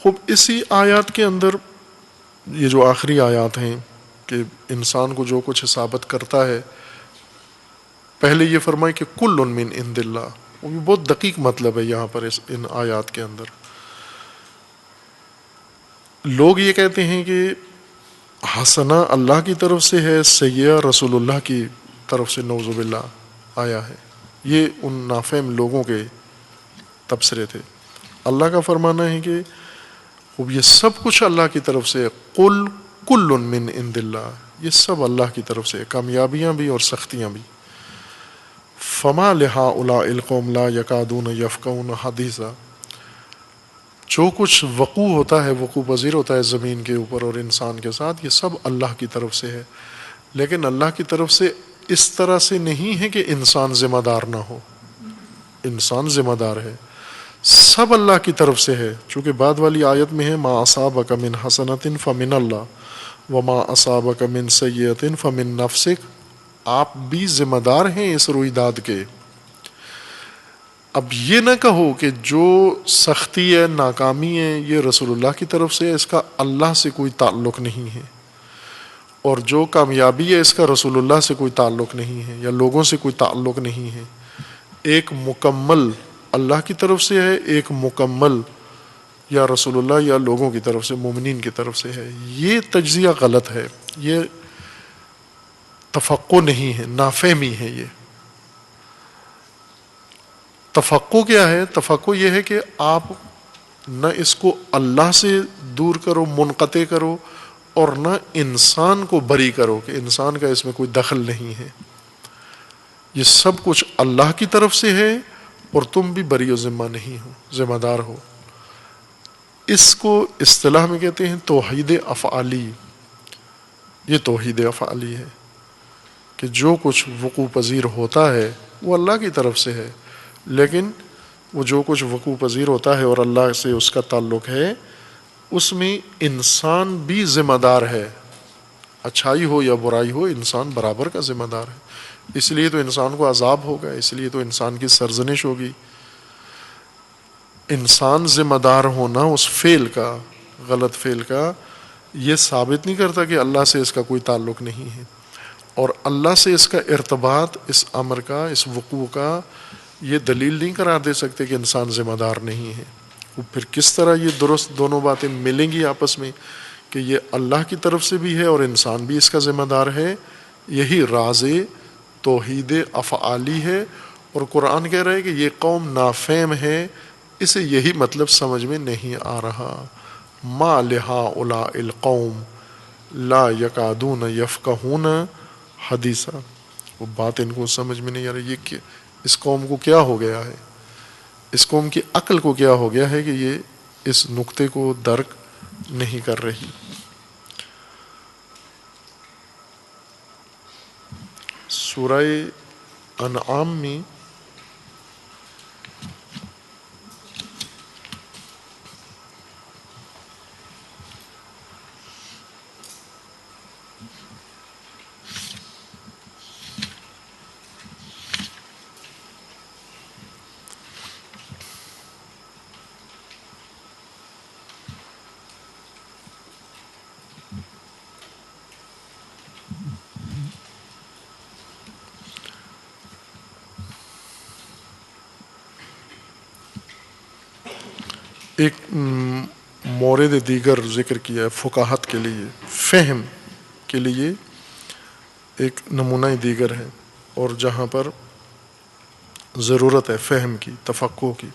خوب اسی آیات کے اندر یہ جو آخری آیات ہیں کہ انسان کو جو کچھ ثابت کرتا ہے، پہلے یہ فرمائے کہ کل من عند اللہ، وہ بھی بہت دقیق مطلب ہے یہاں پر ان آیات کے اندر۔ لوگ یہ کہتے ہیں کہ حسنہ اللہ کی طرف سے ہے، سیئہ رسول اللہ کی طرف سے نعوذ باللہ آیا ہے، یہ ان نافہم لوگوں کے تبصرے تھے۔ اللہ کا فرمانا ہے کہ یہ سب کچھ اللہ کی طرف سے، قل کل من عند اللہ، یہ سب اللہ کی طرف سے، کامیابیاں بھی اور سختیاں بھی۔ فما لہؤلاء القوم لا یکادون یفقہون حدیثا، جو کچھ وقوع ہوتا ہے، وقوع پذیر ہوتا ہے زمین کے اوپر اور انسان کے ساتھ، یہ سب اللہ کی طرف سے ہے، لیکن اللہ کی طرف سے اس طرح سے نہیں ہے کہ انسان ذمہ دار نہ ہو، انسان ذمہ دار ہے، سب اللہ کی طرف سے ہے، چونکہ بعد والی آیت میں ہے ما اصابک من حسنۃ فمن اللہ وما اصابک من سیئۃ فمن نفسک، آپ بھی ذمہ دار ہیں اس رویداد کے۔ اب یہ نہ کہو کہ جو سختی ہے، ناکامی ہے، یہ رسول اللہ کی طرف سے ہے، اس کا اللہ سے کوئی تعلق نہیں ہے، اور جو کامیابی ہے اس کا رسول اللہ سے کوئی تعلق نہیں ہے یا لوگوں سے کوئی تعلق نہیں ہے۔ ایک مکمل اللہ کی طرف سے ہے، ایک مکمل یا رسول اللہ یا لوگوں کی طرف سے، مومنین کی طرف سے ہے۔ یہ تجزیہ غلط ہے، یہ تفقہ نہیں ہے، نافہمی ہے۔ یہ تفقہ کیا ہے؟ تفقہ یہ ہے کہ آپ نہ اس کو اللہ سے دور کرو، منقطع کرو، اور نہ انسان کو بری کرو کہ انسان کا اس میں کوئی دخل نہیں ہے، یہ سب کچھ اللہ کی طرف سے ہے اور تم بھی بری و ذمہ نہیں ہو، ذمہ دار ہو۔ اس کو اصطلاح میں کہتے ہیں توحید افعالی، یہ توحید افعالی ہے کہ جو کچھ وقوع پذیر ہوتا ہے وہ اللہ کی طرف سے ہے، لیکن وہ جو کچھ وقوع پذیر ہوتا ہے اور اللہ سے اس کا تعلق ہے، اس میں انسان بھی ذمہ دار ہے، اچھائی ہو یا برائی ہو، انسان برابر کا ذمہ دار ہے۔ اس لیے تو انسان کو عذاب ہوگا، اس لیے تو انسان کی سرزنش ہوگی۔ انسان ذمہ دار ہونا اس فعل کا، غلط فعل کا، یہ ثابت نہیں کرتا کہ اللہ سے اس کا کوئی تعلق نہیں ہے، اور اللہ سے اس کا ارتباط، اس امر کا، اس وقوع کا، یہ دلیل نہیں قرار دے سکتے کہ انسان ذمہ دار نہیں ہے۔ پھر کس طرح یہ درست دونوں باتیں ملیں گی آپس میں کہ یہ اللہ کی طرف سے بھی ہے اور انسان بھی اس کا ذمہ دار ہے؟ یہی راز توحید افعالی ہے، اور قرآن کہہ رہا ہے کہ یہ قوم نافہم ہے، اسے یہی مطلب سمجھ میں نہیں آ رہا۔ ما لہؤلاء القوم لا یکادون یفقہون حدیثا، وہ بات ان کو سمجھ میں نہیں آ رہی، یہ اس قوم کو کیا ہو گیا ہے، اس قوم کی عقل کو کیا ہو گیا ہے کہ یہ اس نقطے کو درک نہیں کر رہی۔ سورہ انعام میں ایک مورد دیگر ذکر کیا ہے فقاہت کے لیے، فہم کے لیے ایک نمونہ دیگر ہے، اور جہاں پر ضرورت ہے فہم کی، تفقہ کی۔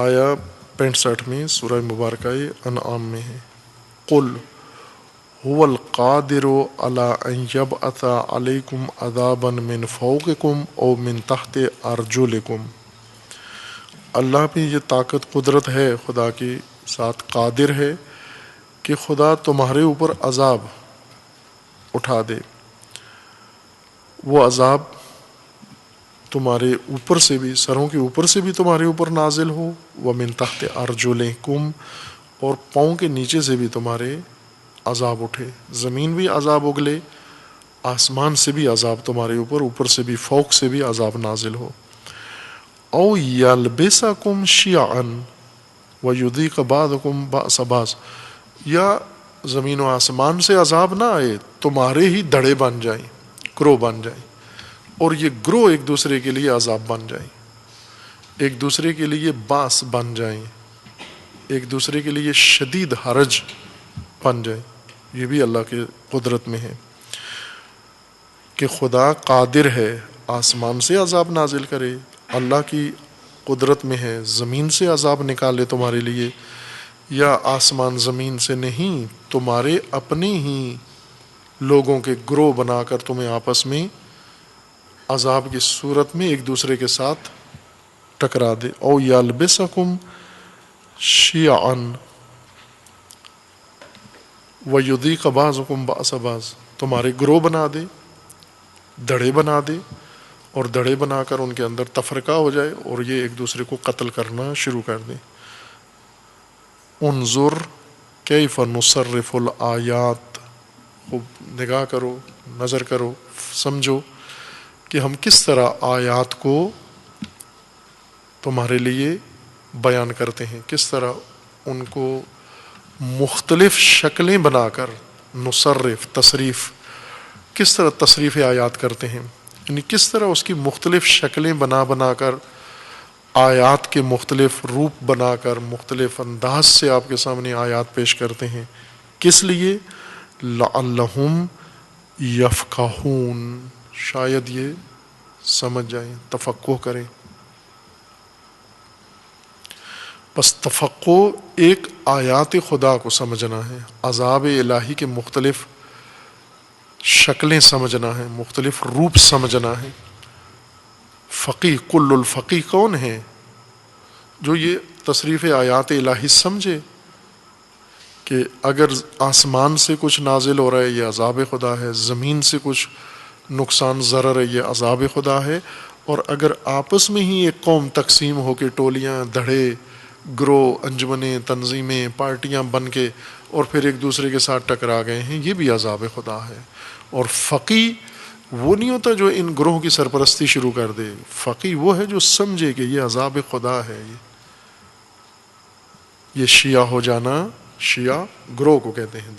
آیا 65 میں سورہ مبارکہ انعام میں ہے، قل هو القادر على ان يبعث عليكم عذابا من فوقكم او من تحت ارجلكم۔ اللہ پہ یہ طاقت قدرت ہے، خدا کے ساتھ قادر ہے کہ خدا تمہارے اوپر عذاب اٹھا دے، وہ عذاب تمہارے اوپر سے بھی، سروں کے اوپر سے بھی تمہارے اوپر نازل ہو، وَمِن تحت ارجلکم، اور پاؤں کے نیچے سے بھی تمہارے عذاب اٹھے، زمین بھی عذاب اگلے، آسمان سے بھی عذاب تمہارے اوپر سے بھی، فوق سے بھی عذاب نازل ہو۔ او یلبسکم شیعا ویذیق بعضکم بأس بعض، یا زمین و آسمان سے عذاب نہ آئے، تمہارے ہی دڑے بن جائیں، گروہ بن جائیں، اور یہ گروہ ایک دوسرے کے لیے عذاب بن جائیں، ایک دوسرے کے لیے باس بن جائیں، ایک دوسرے کے لیے شدید حرج بن جائیں۔ یہ بھی اللہ کے قدرت میں ہے کہ خدا قادر ہے آسمان سے عذاب نازل کرے، اللہ کی قدرت میں ہے زمین سے عذاب نکالے تمہارے لیے، یا آسمان زمین سے نہیں، تمہارے اپنے ہی لوگوں کے گروہ بنا کر تمہیں آپس میں عذاب کی صورت میں ایک دوسرے کے ساتھ ٹکرا دے۔ او یلبسکم شیعا ویذیق بعضکم بأس بعض، تمہارے گروہ بنا دے، دڑے بنا دے، اور دڑے بنا کر ان کے اندر تفرقہ ہو جائے اور یہ ایک دوسرے کو قتل کرنا شروع کر دیں۔ انظر کیف نصرف الآیات، خوب نگاہ کرو، نظر کرو، سمجھو کہ ہم کس طرح آیات کو تمہارے لیے بیان کرتے ہیں، کس طرح ان کو مختلف شکلیں بنا کر، نصرف تصریف، کس طرح تصریف آیات کرتے ہیں، یعنی کس طرح اس کی مختلف شکلیں بنا کر، آیات کے مختلف روپ بنا کر، مختلف انداز سے آپ کے سامنے آیات پیش کرتے ہیں، کس لیے؟ لعلہم یفقہون، شاید یہ سمجھ جائیں، تفقہ کریں۔ بس تفقہ ایک آیات خدا کو سمجھنا ہے، عذاب الہی کے مختلف شکلیں سمجھنا ہے، مختلف روپ سمجھنا ہے۔ فقیہ، کل الفقیہ کون ہے؟ جو یہ تصریف آیات الہی سمجھے کہ اگر آسمان سے کچھ نازل ہو رہا ہے یہ عذاب خدا ہے، زمین سے کچھ نقصان ضرر ہے یہ عذاب خدا ہے، اور اگر آپس میں ہی ایک قوم تقسیم ہو کے ٹولیاں، دھڑے، گروہ، انجمنیں، تنظیمیں، پارٹیاں بن کے اور پھر ایک دوسرے کے ساتھ ٹکرا گئے ہیں، یہ بھی عذاب خدا ہے۔ اور فقیہ وہ نہیں ہوتا جو ان گروہوں کی سرپرستی شروع کر دے، فقیہ وہ ہے جو سمجھے کہ یہ عذاب خدا ہے۔ یہ شیعہ ہو جانا، شیعہ گروہ کو کہتے ہیں،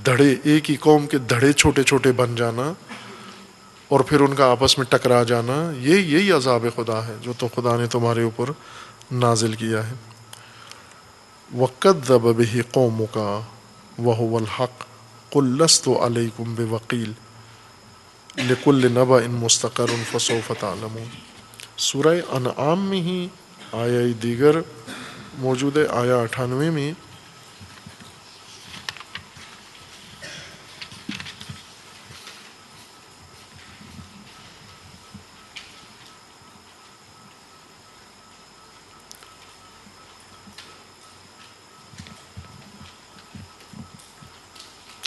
دھڑے، ایک ہی قوم کے دھڑے چھوٹے چھوٹے بن جانا اور پھر ان کا آپس میں ٹکرا جانا، یہی عذاب خدا ہے جو تو خدا نے تمہارے اوپر نازل کیا ہے۔ وَكَذَّبَ بِهِ قَوْمُكَ وَهُوَ الْحَقُّ قُل لَّسْتُ عَلَيْكُمْ بِوَكِيلٍ لِكُلِّ نَبَإٍ مُسْتَقَرٌّ فَسَوْفَ تَعْلَمُونَ۔ سورہ انعام میں ہی آیا دیگر موجود ہے، آیا 98 میں،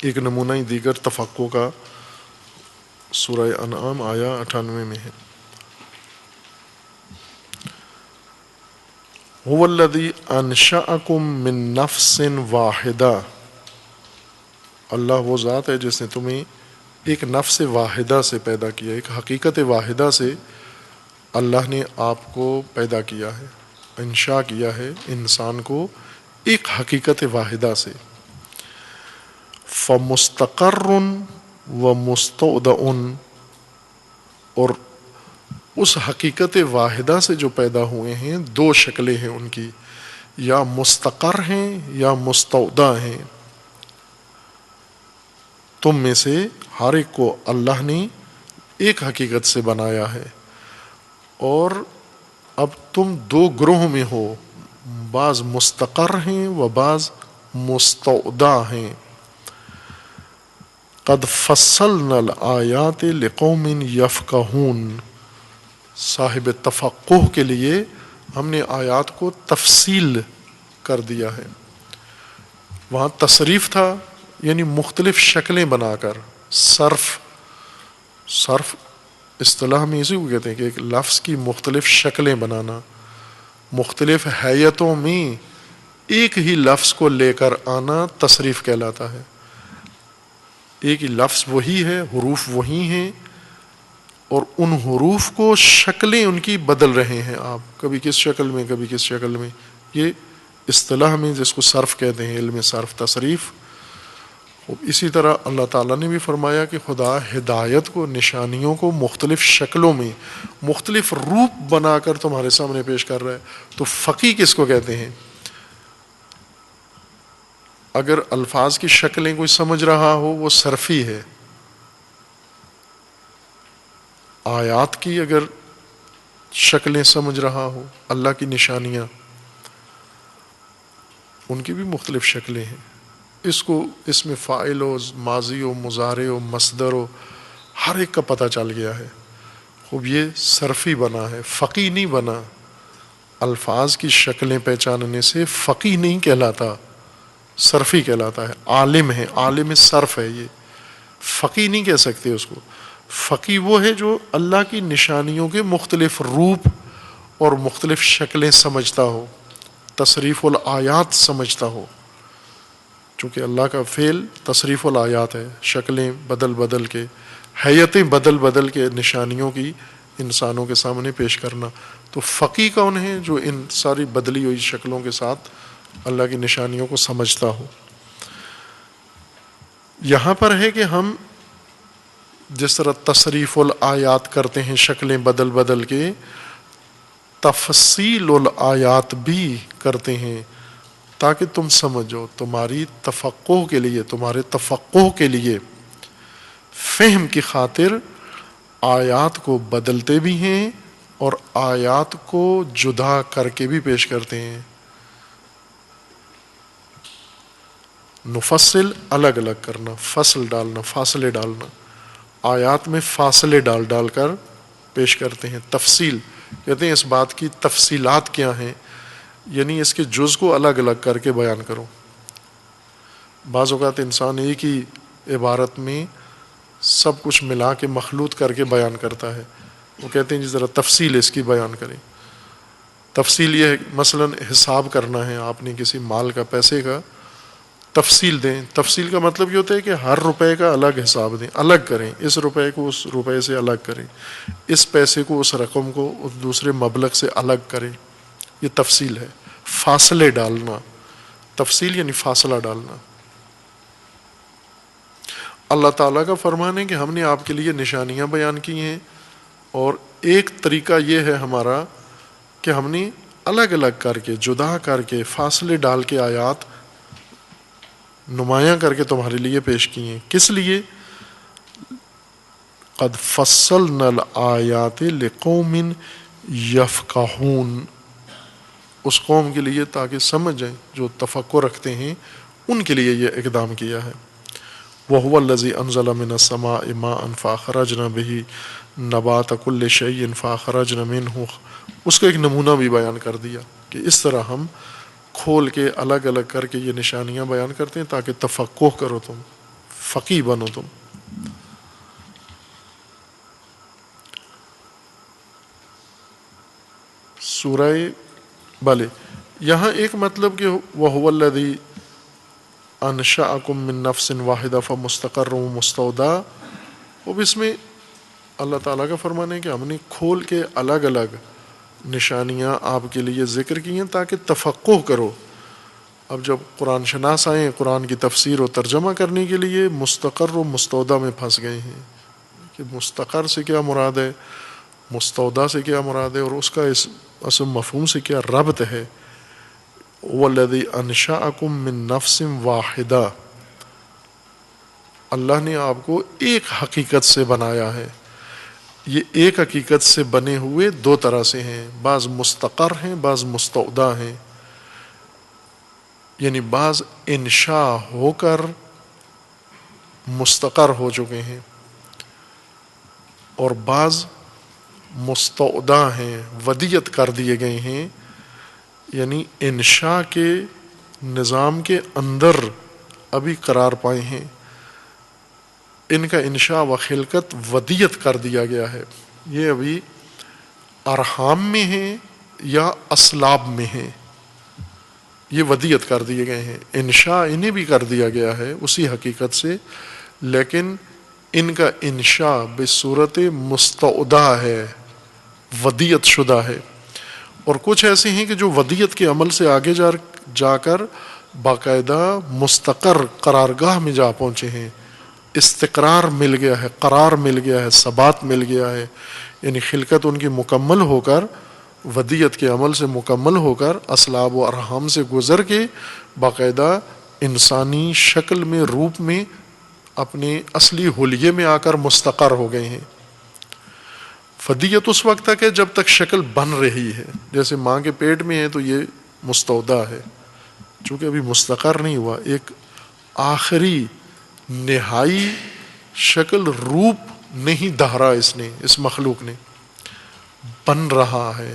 ایک نمونہ دیگر تفقہ کا سورہ انعام آیا 98 میں ہے۔ هو الذی انشأکم من نفس واحدہ، اللہ وہ ذات ہے جس نے تمہیں ایک نفس واحدہ سے پیدا کیا، ایک حقیقت واحدہ سے اللہ نے آپ کو پیدا کیا ہے، انشاء کیا ہے انسان کو ایک حقیقت واحدہ سے۔ فمستقر و مستودع، اور اس حقیقت واحدہ سے جو پیدا ہوئے ہیں دو شکلیں ہیں ان کی، یا مستقر ہیں یا مستودع ہیں۔ تم میں سے ہر ایک کو اللہ نے ایک حقیقت سے بنایا ہے، اور اب تم دو گروہ میں ہو، بعض مستقر ہیں و بعض مستودع ہیں۔ قد فصلنا الآیات لقوم یفقہون، صاحب تفقہ کے لیے ہم نے آیات کو تفصیل کر دیا ہے۔ وہاں تصریف تھا، یعنی مختلف شکلیں بنا کر، صرف اصطلاح میں اسی کو کہتے ہیں کہ ایک لفظ کی مختلف شکلیں بنانا، مختلف حیتوں میں ایک ہی لفظ کو لے کر آنا تصریف کہلاتا ہے۔ ایک ہی لفظ وہی ہے، حروف وہی ہیں، اور ان حروف کو شکلیں ان کی بدل رہے ہیں آپ، کبھی کس شکل میں کبھی کس شکل میں۔ یہ اصطلاح میں جس کو صرف کہتے ہیں، علم صرف تصریف۔ اسی طرح اللہ تعالیٰ نے بھی فرمایا کہ خدا ہدایت کو، نشانیوں کو مختلف شکلوں میں، مختلف روپ بنا کر تمہارے سامنے پیش کر رہا ہے۔ تو فقی کس کو کہتے ہیں؟ اگر الفاظ کی شکلیں کوئی سمجھ رہا ہو وہ صرفی ہے، آیات کی اگر شکلیں سمجھ رہا ہو، اللہ کی نشانیاں، ان کی بھی مختلف شکلیں ہیں۔ اس میں فاعل ہو، ماضی ہو، مضارع ہو، مصدر ہو، ہر ایک کا پتہ چل گیا ہے۔ خوب یہ صرفی بنا ہے، فقی نہیں بنا۔ الفاظ کی شکلیں پہچاننے سے فقی نہیں کہلاتا، صرفی کہلاتا ہے۔ عالم ہے، عالم صرف ہے، یہ فقی نہیں کہہ سکتے اس کو۔ فقی وہ ہے جو اللہ کی نشانیوں کے مختلف روپ اور مختلف شکلیں سمجھتا ہو، تصریف الآیات سمجھتا ہو، چونکہ اللہ کا فعل تصریف الآیات ہے، شکلیں بدل بدل کے، حیتیں بدل بدل کے نشانیوں کی انسانوں کے سامنے پیش کرنا۔ تو فقی کون ہے؟ جو ان ساری بدلی ہوئی شکلوں کے ساتھ اللہ کی نشانیوں کو سمجھتا ہو۔ یہاں پر ہے کہ ہم جس طرح تصریف الآیات کرتے ہیں شکلیں بدل بدل کے، تفصیل الآیات بھی کرتے ہیں تاکہ تم سمجھو، تمہاری تفقہ کے لیے، تمہارے تفقہ کے لیے، فہم کی خاطر آیات کو بدلتے بھی ہیں اور آیات کو جدا کر کے بھی پیش کرتے ہیں۔ نفصل الگ الگ کرنا، فصل ڈالنا، فاصلے ڈالنا، آیات میں فاصلے ڈال ڈال کر پیش کرتے ہیں۔ تفصیل کہتے ہیں اس بات کی تفصیلات کیا ہیں، یعنی اس کے جز کو الگ الگ کر کے بیان کرو۔ بعض اوقات انسان ایک ہی عبارت میں سب کچھ ملا کے مخلوط کر کے بیان کرتا ہے، وہ کہتے ہیں جس طرح تفصیل اس کی بیان کریں۔ تفصیل یہ ہے، مثلا حساب کرنا ہے، آپ نے کسی مال کا، پیسے کا تفصیل دیں۔ تفصیل کا مطلب یہ ہوتا ہے کہ ہر روپے کا الگ حساب دیں، الگ کریں، اس روپے کو اس روپے سے الگ کریں، اس پیسے کو اس رقم کو اس دوسرے مبلغ سے الگ کریں۔ یہ تفصیل ہے۔ فاصلے ڈالنا، تفصیل یعنی فاصلہ ڈالنا۔ اللہ تعالیٰ کا فرمان ہے کہ ہم نے آپ کے لیے نشانیاں بیان کی ہیں، اور ایک طریقہ یہ ہے ہمارا کہ ہم نے الگ الگ کر کے، جدا کر کے، فاصلے ڈال کے آیات نمایاں کر کے تمہارے لیے پیش کی ہیں۔ کس لیے؟ قد فصلنا الآیات لقوم یفقہون، اس قوم کے لیے تاکہ سمجھ جائیں، جو تفکر رکھتے ہیں ان کے لیے یہ اقدام کیا ہے۔ وَهُوَ الَّذِي أَنزَلَ مِنَ السَّمَاءِ مَاءً فَأَخْرَجْنَا بِهِ نَبَاتَ كُلِّ شَيْءٍ فَأَخْرَجْنَا مِنْهُ، اس کا ایک نمونہ بھی بیان کر دیا کہ اس طرح ہم کھول کے الگ الگ کر کے یہ نشانیاں بیان کرتے ہیں تاکہ تفقہ کرو، تم فقی بنو تم۔ سورہ بلے یہاں ایک مطلب کہ وَهُوَ الَّذِي أَنشَأَكُم مِّن نَفْسٍ وَاحِدَةٍ فَمُسْتَقَرٌّ وَمُسْتَوْدَىٰ، اب اس میں اللہ تعالیٰ کا فرمان ہے کہ ہم نے کھول کے الگ الگ نشانیاں آپ کے لیے ذکر کی ہیں تاکہ تفقہ کرو. اب جب قرآن شناس آئیں قرآن کی تفسیر و ترجمہ کرنے کے لیے مستقر و مستودع میں پھنس گئے ہیں کہ مستقر سے کیا مراد ہے، مستودع سے کیا مراد ہے، اور اس کا اس اصل مفہوم سے کیا ربط ہے. وَالَّذِي أَنشَأَكُم مِّن نَفْسٍ وَاحِدَةٍ، اللہ نے آپ کو ایک حقیقت سے بنایا ہے. یہ ایک حقیقت سے بنے ہوئے دو طرح سے ہیں، بعض مستقر ہیں بعض مستودع ہیں، یعنی بعض انشاء ہو کر مستقر ہو چکے ہیں اور بعض مستودع ہیں، ودیت کر دیے گئے ہیں، یعنی انشاء کے نظام کے اندر ابھی قرار پائے ہیں. ان کا انشاء و خلقت ودیت کر دیا گیا ہے، یہ ابھی ارحام میں ہیں یا اسلاب میں ہیں، یہ ودیت کر دیے گئے ہیں. انشاء انہیں بھی کر دیا گیا ہے اسی حقیقت سے، لیکن ان کا انشاء بصورت مستودع ہے، ودیت شدہ ہے. اور کچھ ایسے ہیں کہ جو ودیت کے عمل سے آگے جا کر باقاعدہ مستقر قرارگاہ میں جا پہنچے ہیں، استقرار مل گیا ہے، قرار مل گیا ہے، ثبات مل گیا ہے، یعنی خلقت ان کی مکمل ہو کر، ودیت کے عمل سے مکمل ہو کر، اسلاب و ارحام سے گزر کے باقاعدہ انسانی شکل میں، روپ میں، اپنے اصلی حلیے میں آ کر مستقر ہو گئے ہیں. ودیت اس وقت تک ہے جب تک شکل بن رہی ہے، جیسے ماں کے پیٹ میں ہے تو یہ مستودع ہے، چونکہ ابھی مستقر نہیں ہوا، ایک آخری نہائی شکل روپ نہیں دہرا اس مخلوق نے، بن رہا ہے.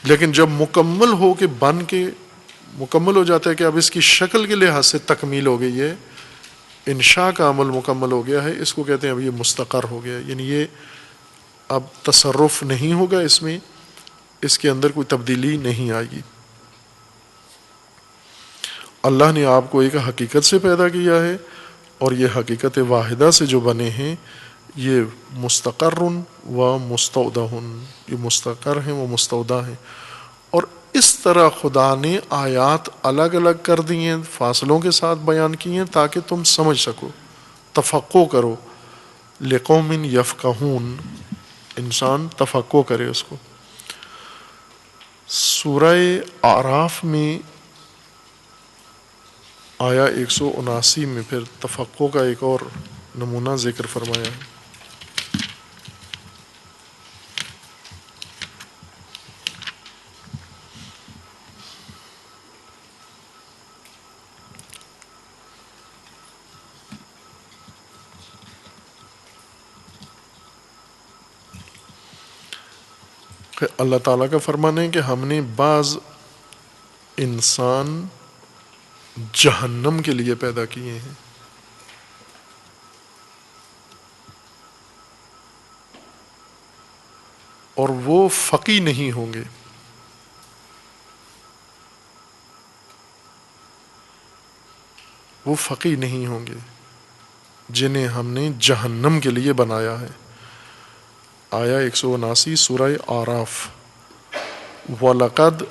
لیکن جب مکمل ہو کے بن کے مکمل ہو جاتا ہے کہ اب اس کی شکل کے لحاظ سے تکمیل ہو گئی ہے، انشاء کا عمل مکمل ہو گیا ہے، اس کو کہتے ہیں اب یہ مستقر ہو گیا، یعنی یہ اب تصرف نہیں ہوگا اس میں، اس کے اندر کوئی تبدیلی نہیں آئے گی. اللہ نے آپ کو ایک حقیقت سے پیدا کیا ہے اور یہ حقیقت واحدہ سے جو بنے ہیں یہ مستقر و مستودع، یہ مستقر ہیں وہ مستودع ہیں. اور اس طرح خدا نے آیات الگ الگ کر دی ہیں، فاصلوں کے ساتھ بیان کی ہیں تاکہ تم سمجھ سکو، تفقہ کرو. لقوم یفقہون، انسان تفقہ کرے اس کو. سورہ اعراف میں آیا 179 میں پھر تفقہ کا ایک اور نمونہ ذکر فرمایا ہے. کہ اللہ تعالیٰ کا فرمان ہے کہ ہم نے بعض انسان جہنم کے لیے پیدا کیے ہیں، اور وہ فقی نہیں ہوں گے. وہ فقی نہیں ہوں گے جنہیں ہم نے جہنم کے لیے بنایا ہے. آیا 179 سورہ اعراف. وَلَقَدْ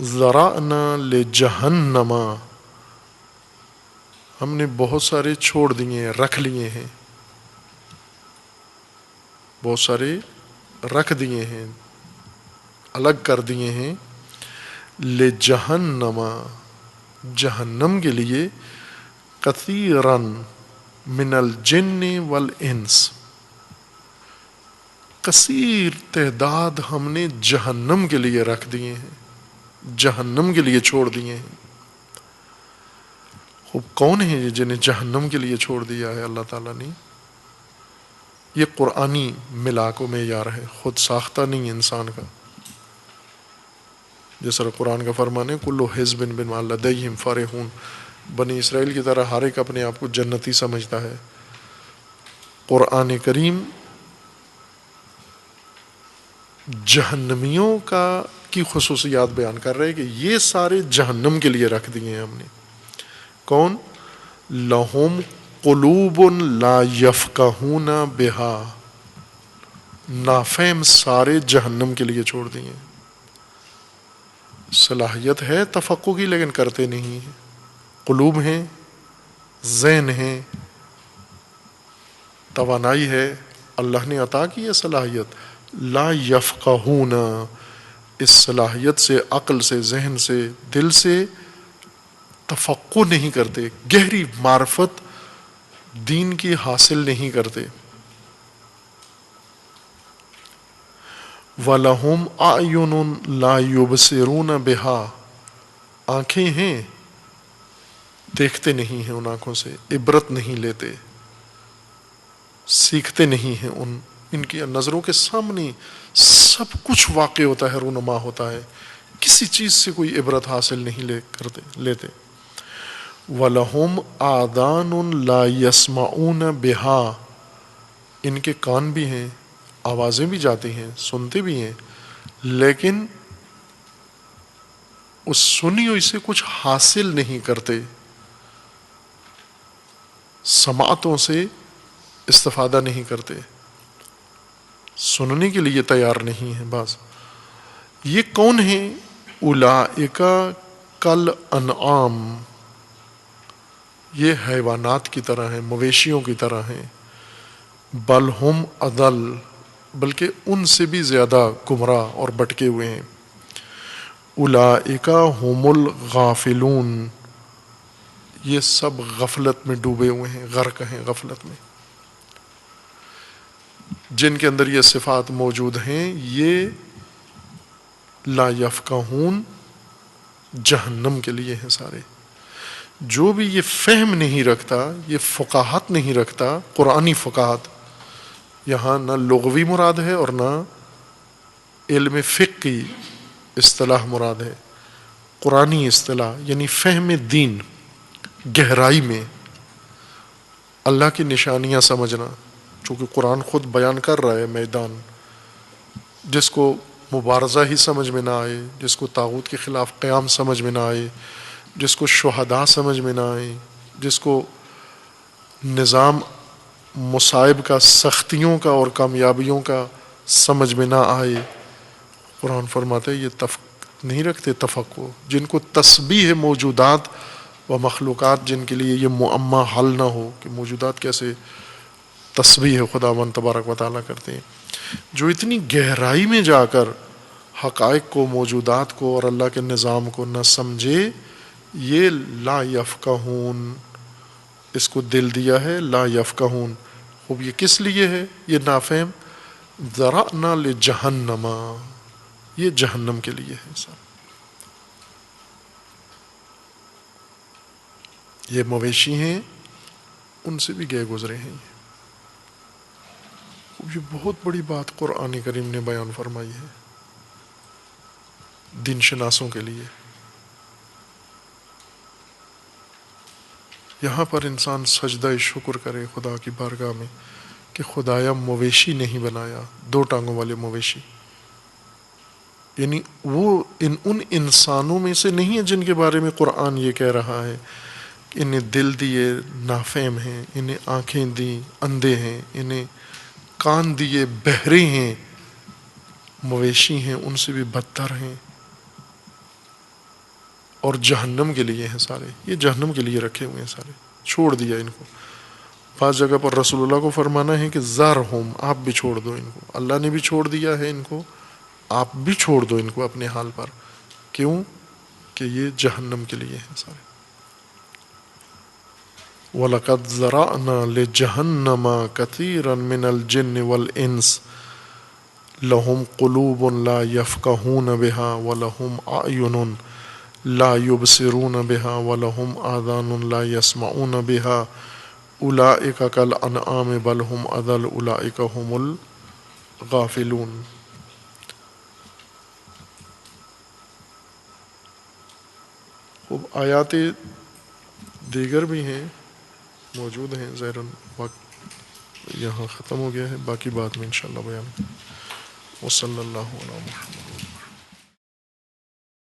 ذَرَأْنَا لِجَهَنَّمَ، ہم نے بہت سارے چھوڑ دیے ہیں، رکھ لیے ہیں، بہت سارے رکھ دیے ہیں، الگ کر دیے ہیں. لِجَهَنَّمَ، جہنم کے لیے، کثیراً من الجن والانس، کثیر تعداد ہم نے جہنم کے لیے رکھ دیے ہیں، جہنم کے لیے چھوڑ دیے ہیں. خوب کون ہیں یہ جنہیں جہنم کے لیے چھوڑ دیا ہے اللہ تعالیٰ نے؟ یہ قرآنی ملاک و معیار ہے، خود ساختہ نہیں انسان کا. جس طرح قرآن کا فرمان ہے کلو حزب بما لدیہم فرحون، بنی اسرائیل کی طرح ہر ایک اپنے آپ کو جنتی سمجھتا ہے. قرآن کریم جہنمیوں کی خصوصیات بیان کر رہے کہ یہ سارے جہنم کے لیے رکھ دیے ہیں ہم نے. کون؟ لہم قلوب لا یفقہون بہا، نافہم سارے جہنم کے لیے چھوڑ دیے. صلاحیت ہے تفقہ کی لیکن کرتے نہیں ہیں. قلوب ہیں، ذہن ہیں، توانائی ہے، اللہ نے عطا کی ہے صلاحیت. لا یفقہون، اس صلاحیت سے، عقل سے، ذہن سے، دل سے تفقہ نہیں کرتے، گہری معرفت دین کی حاصل نہیں کرتے. وَلَهُمْ أَعْيُنٌ لَا يُبْصِرُونَ بِهَا، آنکھیں ہیں دیکھتے نہیں ہیں ان آنکھوں سے، عبرت نہیں لیتے، سیکھتے نہیں ہیں. ان کی نظروں کے سامنے سب کچھ واقع ہوتا ہے، رونما ہوتا ہے، کسی چیز سے کوئی عبرت حاصل نہیں لیتے. وَلَهُمْ آذَانٌ لَا يَسْمَعُونَ بِهَا، ان کے کان بھی ہیں، آوازیں بھی جاتی ہیں، سنتے بھی ہیں، لیکن اس سنی ہوئی سے کچھ حاصل نہیں کرتے، سماعتوں سے استفادہ نہیں کرتے، سننے کے لیے تیار نہیں ہیں. بس یہ کون ہیں؟ اولئک کالانعام، یہ حیوانات کی طرح ہیں، مویشیوں کی طرح ہیں. بل ہم اضل، بلکہ ان سے بھی زیادہ گمراہ اور بٹکے ہوئے ہیں. اولئک هم الغافلون، یہ سب غفلت میں ڈوبے ہوئے ہیں، غرق ہیں غفلت میں. جن کے اندر یہ صفات موجود ہیں یہ لا یفقہون جہنم کے لیے ہیں سارے. جو بھی یہ فہم نہیں رکھتا، یہ فقاہت نہیں رکھتا، قرآنی فقاہت، یہاں نہ لغوی مراد ہے اور نہ علم فقہ کی اصطلاح مراد ہے، قرآنی اصطلاح یعنی فہم دین، گہرائی میں اللہ کی نشانیاں سمجھنا. چونکہ قرآن خود بیان کر رہا ہے میدان، جس کو مبارزہ ہی سمجھ میں نہ آئے، جس کو طاغوت کے خلاف قیام سمجھ میں نہ آئے، جس کو شہداء سمجھ میں نہ آئے، جس کو نظام مصائب کا، سختیوں کا اور کامیابیوں کا سمجھ میں نہ آئے، قرآن فرماتا ہے یہ نہیں رکھتے تفقہ. جن کو تسبیح موجودات و مخلوقات، جن کے لیے یہ معمہ حل نہ ہو کہ موجودات کیسے تسبیح خداوند تبارک و تعالیٰ کرتے ہیں، جو اتنی گہرائی میں جا کر حقائق کو، موجودات کو اور اللہ کے نظام کو نہ سمجھے، یہ لا یفقہون، اس کو دل دیا ہے لا یفقہون. خوب یہ کس لیے ہے یہ نافہم؟ ذرأنا لجہنم، یہ جہنم کے لیے ہے سب. یہ مویشی ہیں، ان سے بھی گئے گزرے ہیں. یہ بہت بڑی بات قرآن کریم نے بیان فرمائی ہے دین شناسوں کے لیے. یہاں پر انسان سجدہ شکر کرے خدا کی بارگاہ میں کہ خدایا مویشی نہیں بنایا، دو ٹانگوں والے مویشی. یعنی وہ ان انسانوں میں سے نہیں ہے جن کے بارے میں قرآن یہ کہہ رہا ہے کہ انہیں دل دیے نافہم ہیں، انہیں آنکھیں دی اندھے ہیں، انہیں کان دیے بہرے ہیں، مویشی ہیں، ان سے بھی بدتر ہیں اور جہنم کے لیے ہیں سارے. یہ جہنم کے لیے رکھے ہوئے ہیں سارے، چھوڑ دیا ان کو. بعض جگہ پر رسول اللہ کو فرمانا ہے کہ ذرہم، آپ بھی چھوڑ دو ان کو. اللہ نے بھی چھوڑ دیا ہے ان کو، آپ بھی چھوڑ دو ان کو اپنے حال پر. کیوں؟ کہ یہ جہنم کے لیے ہیں سارے. وَلَقَدْ ذَرَأْنَا لِجَهَنَّمَ كَثِيرًا مِنَ الْجِنِّ وَالْإِنسِ لَهُمْ قُلُوبٌ لَا يَفْقَهُونَ بِهَا وَلَهُمْ أَعْيُنٌ لَا يُبْصِرُونَ بِهَا وَلَهُمْ آذَانٌ لَا يَسْمَعُونَ بِهَا أُولَئِكَ كَالْأَنْعَامِ بَلْ هُمْ أَضَلُّ أُولَئِكَ هُمُ الْغَافِلُونَ. خوب آیات دیگر بھی ہیں، موجود ہیں. ظاہراً وقت یہاں ختم ہو گیا ہے، باقی بات میں انشاءاللہ بیان. وصلی اللہ علیہ محمد.